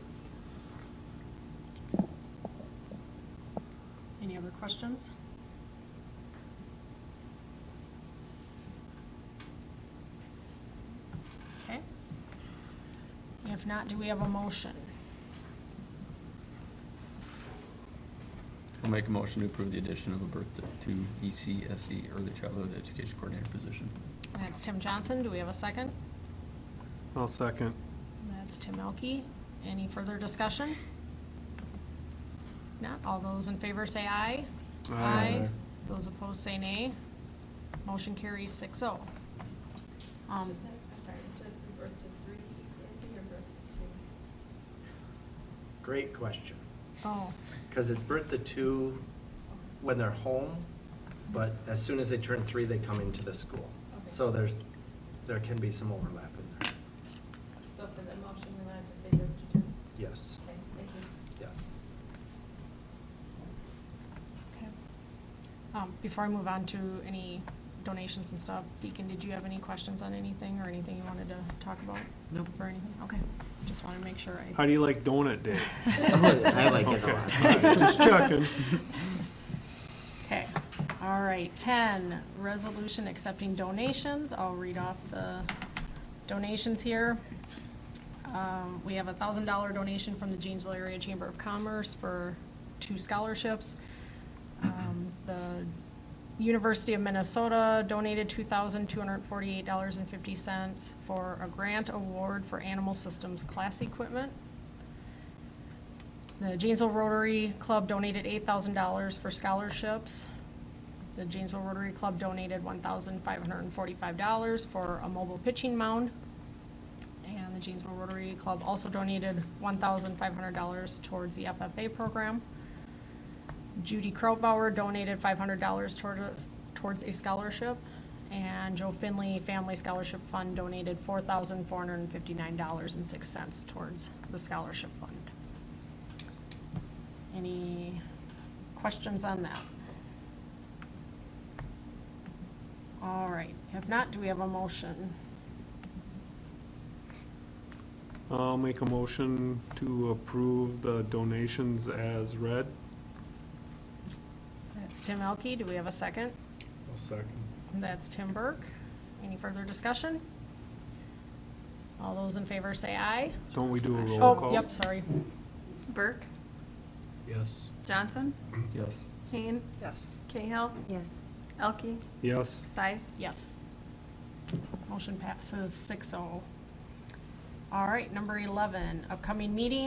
Speaker 1: Any other questions? Okay. If not, do we have a motion?
Speaker 2: I'll make a motion to approve the addition of a birth to ECSE Early Childhood Education Coordinator position.
Speaker 1: That's Tim Johnson. Do we have a second?
Speaker 3: I'll second.
Speaker 1: That's Tim Elke. Any further discussion? Not. All those in favor say aye.
Speaker 3: Aye.
Speaker 1: Those opposed say nay. Motion carries 6-0.
Speaker 10: I'm sorry, instead of birth to 3 ECSE or birth to 2?
Speaker 6: Great question.
Speaker 1: Oh,
Speaker 6: Because it's birth to 2 when they're home, but as soon as they turn 3, they come into the school.
Speaker 10: Okay.
Speaker 6: So there can be some overlap in there.
Speaker 10: So for the motion, we wanted to say birth to 2?
Speaker 6: Yes,
Speaker 10: Okay, thank you.
Speaker 6: yes.
Speaker 1: okay. Before I move on to any donations and stuff, Deacon, did you have any questions on anything or anything you wanted to talk about?
Speaker 4: Nope.
Speaker 1: For anything? Okay. Just want to make sure I.
Speaker 3: How do you like donut day?
Speaker 4: I like it a lot.
Speaker 3: Okay. Just checking.
Speaker 1: Okay, all right, 10, resolution accepting donations. I'll read off the donations here. We have a $1,000 donation from the Janesville Area Chamber of Commerce for 2 scholarships. The University of Minnesota donated $2,248.50 for a grant award for animal systems class equipment. The Janesville Rotary Club donated $8,000 for scholarships. The Janesville Rotary Club donated $1,545 for a mobile pitching mound. And the Janesville Rotary Club also donated $1,500 towards the FFA program. Judy Krautbauer donated $500 towards a scholarship. And Joe Finley Family Scholarship Fund donated $4,459.06 towards the scholarship fund. Any questions on that? All right, if not, do we have a motion?
Speaker 3: I'll make a motion to approve the donations as read.
Speaker 1: That's Tim Elke. Do we have a second?
Speaker 7: I'll second.
Speaker 1: That's Tim Burke. Any further discussion? All those in favor say aye.
Speaker 3: Don't we do a roll
Speaker 1: Oh,
Speaker 3: call?
Speaker 1: yep, sorry.
Speaker 8: Burke,
Speaker 7: Yes.
Speaker 8: Johnson,
Speaker 2: Yes.
Speaker 8: Kane,
Speaker 10: Yes.
Speaker 8: Cahill,
Speaker 10: Yes.
Speaker 8: Elke,
Speaker 3: Yes.
Speaker 8: Size.
Speaker 1: Yes. Motion passes 6-0. All right, number 11, upcoming meetings.